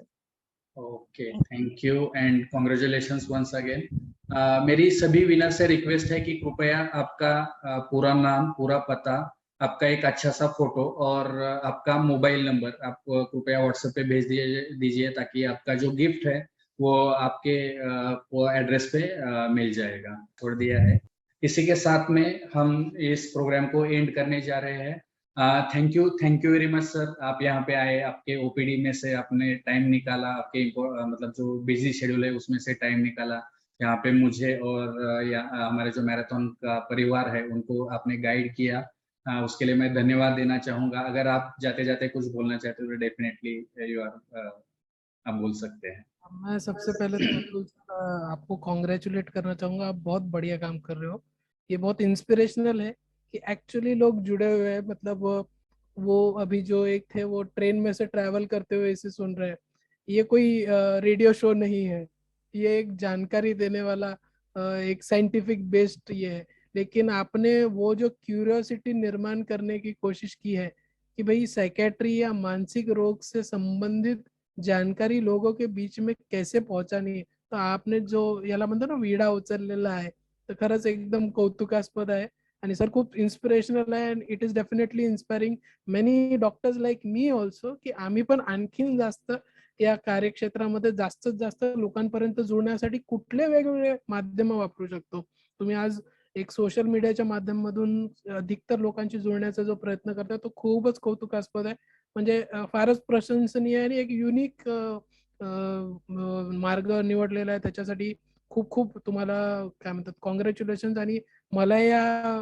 Okay, thank you and congratulations once again. मेरी सभी विनर से रिक्वेस्ट है कि कृपया आपका पूरा नाम, पूरा पता, आपका एक अच्छा सा फोटो और आपका मोबाइल नंबर आप कृपया व्हाट्सएप पे भेज दीजिए ताकि आपका जो गिफ्ट है वो आपके वो एड्रेस पे मिल जाएगा। छोड़ दिया है। इसी के साथ में हम इस प्रोग्राम को एंड करने जा रहे हैं। Thank you very much sir, आप यहाँ पे आए, आपके ओपीडी में से आपने टाइम निकाला, आपके मतलब जो बिजी शेड्यूल है उसमें से टाइम निकाला यहाँ पे मुझे और हमारे जो मैराथन का परिवार है उनको आपने गाइड किया, उसके लिए मैं धन्यवाद देना चाहूंगा। अगर आप जाते जाते कुछ बोलना चाहते हो तो डेफिनेटली यू आर, आप बोल सकते हैं। मैं सबसे पहले तो आपको कॉन्ग्रेचुलेट करना चाहूंगा, आप बहुत बढ़िया काम कर रहे हो। ये बहुत इंस्पिरेशनल है कि एक्चुअली लोग जुड़े हुए हैं, मतलब वो अभी जो एक थे वो ट्रेन में से ट्रैवल करते हुए इसे सुन रहे हैं। ये कोई रेडियो शो नहीं है, ये एक जानकारी देने वाला एक साइंटिफिक बेस्ड ये है, लेकिन आपने वो जो क्यूरियोसिटी निर्माण करने की कोशिश की है कि भाई साइकेट्री या मानसिक रोग से संबंधित जानकारी लोगों के बीच में कैसे पहुंचानी है, तो आपने जो याला म्हणतो ना विडा उचललेला आहे, तर खरंच एकदम कौतुकास्पद आहे आणि सर खूप इन्स्पिरेशनल आहे and it is definitely inspiring many doctors like me also, की आम्ही पण आणखीन जास्त या कार्यक्षेत्रामध्ये जास्तीत जास्त लोकांपर्यंत जोडण्यासाठी कुठले वेगवेगळे माध्यम वापरू शकतो। तुम्ही आज एक सोशल मीडियाच्या माध्यमातून अधिकतर लोकांशी जोडण्याचा जो प्रयत्न करता तो खूपच कौतुकास्पद आहे, म्हणजे फारच प्रशंसनीय आणि एक युनिक मार्ग निवडलेला आहे। त्याच्यासाठी खूप खूप तुम्हाला काय म्हणतात कॉंग्रॅच्युलेशन्स, आणि मला या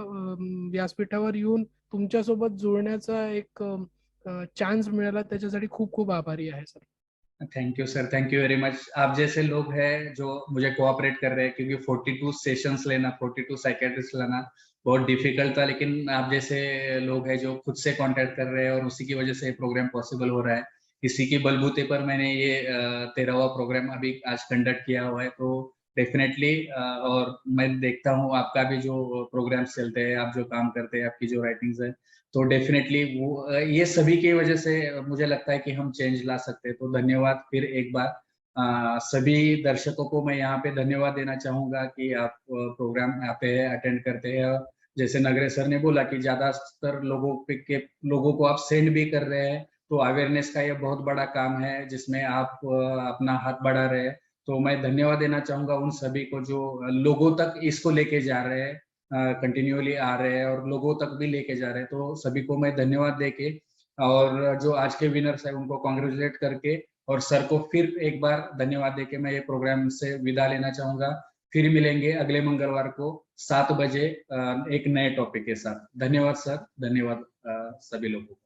व्यासपीठावर येऊन तुमच्यासोबत जोडण्याचा एक चान्स मिळाला त्याच्यासाठी खूप खूप आभारी आहे sir. Thank you sir, thank you very much. आप जैसे लोग हैं जो मुझे कोऑपरेट कर रहे हैं, क्योंकि 42 सेशंस लेना, 42 साइकेट्रिस्ट लाना बहुत डिफिकल्ट था, लेकिन आप जैसे लोग हैं जो खुद से कांटेक्ट कर रहे हैं और उसी की वजह से प्रोग्राम पॉसिबल हो रहा है। इसी की बलबूते पर मैंने ये 13वां प्रोग्राम अभी आज कंडक्ट किया हुआ है, तो डेफिनेटली और मैं देखता हूँ आपका भी जो प्रोग्राम्स चलते हैं, आप जो काम करते हैं, आपकी जो राइटिंग्स है, तो डेफिनेटली वो ये सभी की वजह से मुझे लगता है कि हम चेंज ला सकते हैं। तो धन्यवाद फिर एक बार सभी दर्शकों को मैं यहाँ पे धन्यवाद देना चाहूंगा कि आप प्रोग्राम आते हैं, अटेंड करते हैं, और जैसे नगरे सर ने बोला कि ज्यादातर लोगों को आप सेंड भी कर रहे हैं, तो अवेयरनेस का ये बहुत बड़ा काम है जिसमें आप अपना हाथ बढ़ा रहे हैं। तो मैं धन्यवाद देना चाहूंगा उन सभी को जो लोगों तक इसको लेके जा रहे हैं, कंटिन्यूअली आ रहे हैं और लोगों तक भी लेके जा रहे हैं। तो सभी को मैं धन्यवाद देके और जो आज के विनर्स है उनको कॉन्ग्रेचुलेट करके और सर को फिर एक बार धन्यवाद देके मैं ये प्रोग्राम से विदा लेना चाहूंगा। फिर मिलेंगे अगले मंगलवार को 7 बजे एक नए टॉपिक के साथ। धन्यवाद सर, धन्यवाद सभी लोगों को।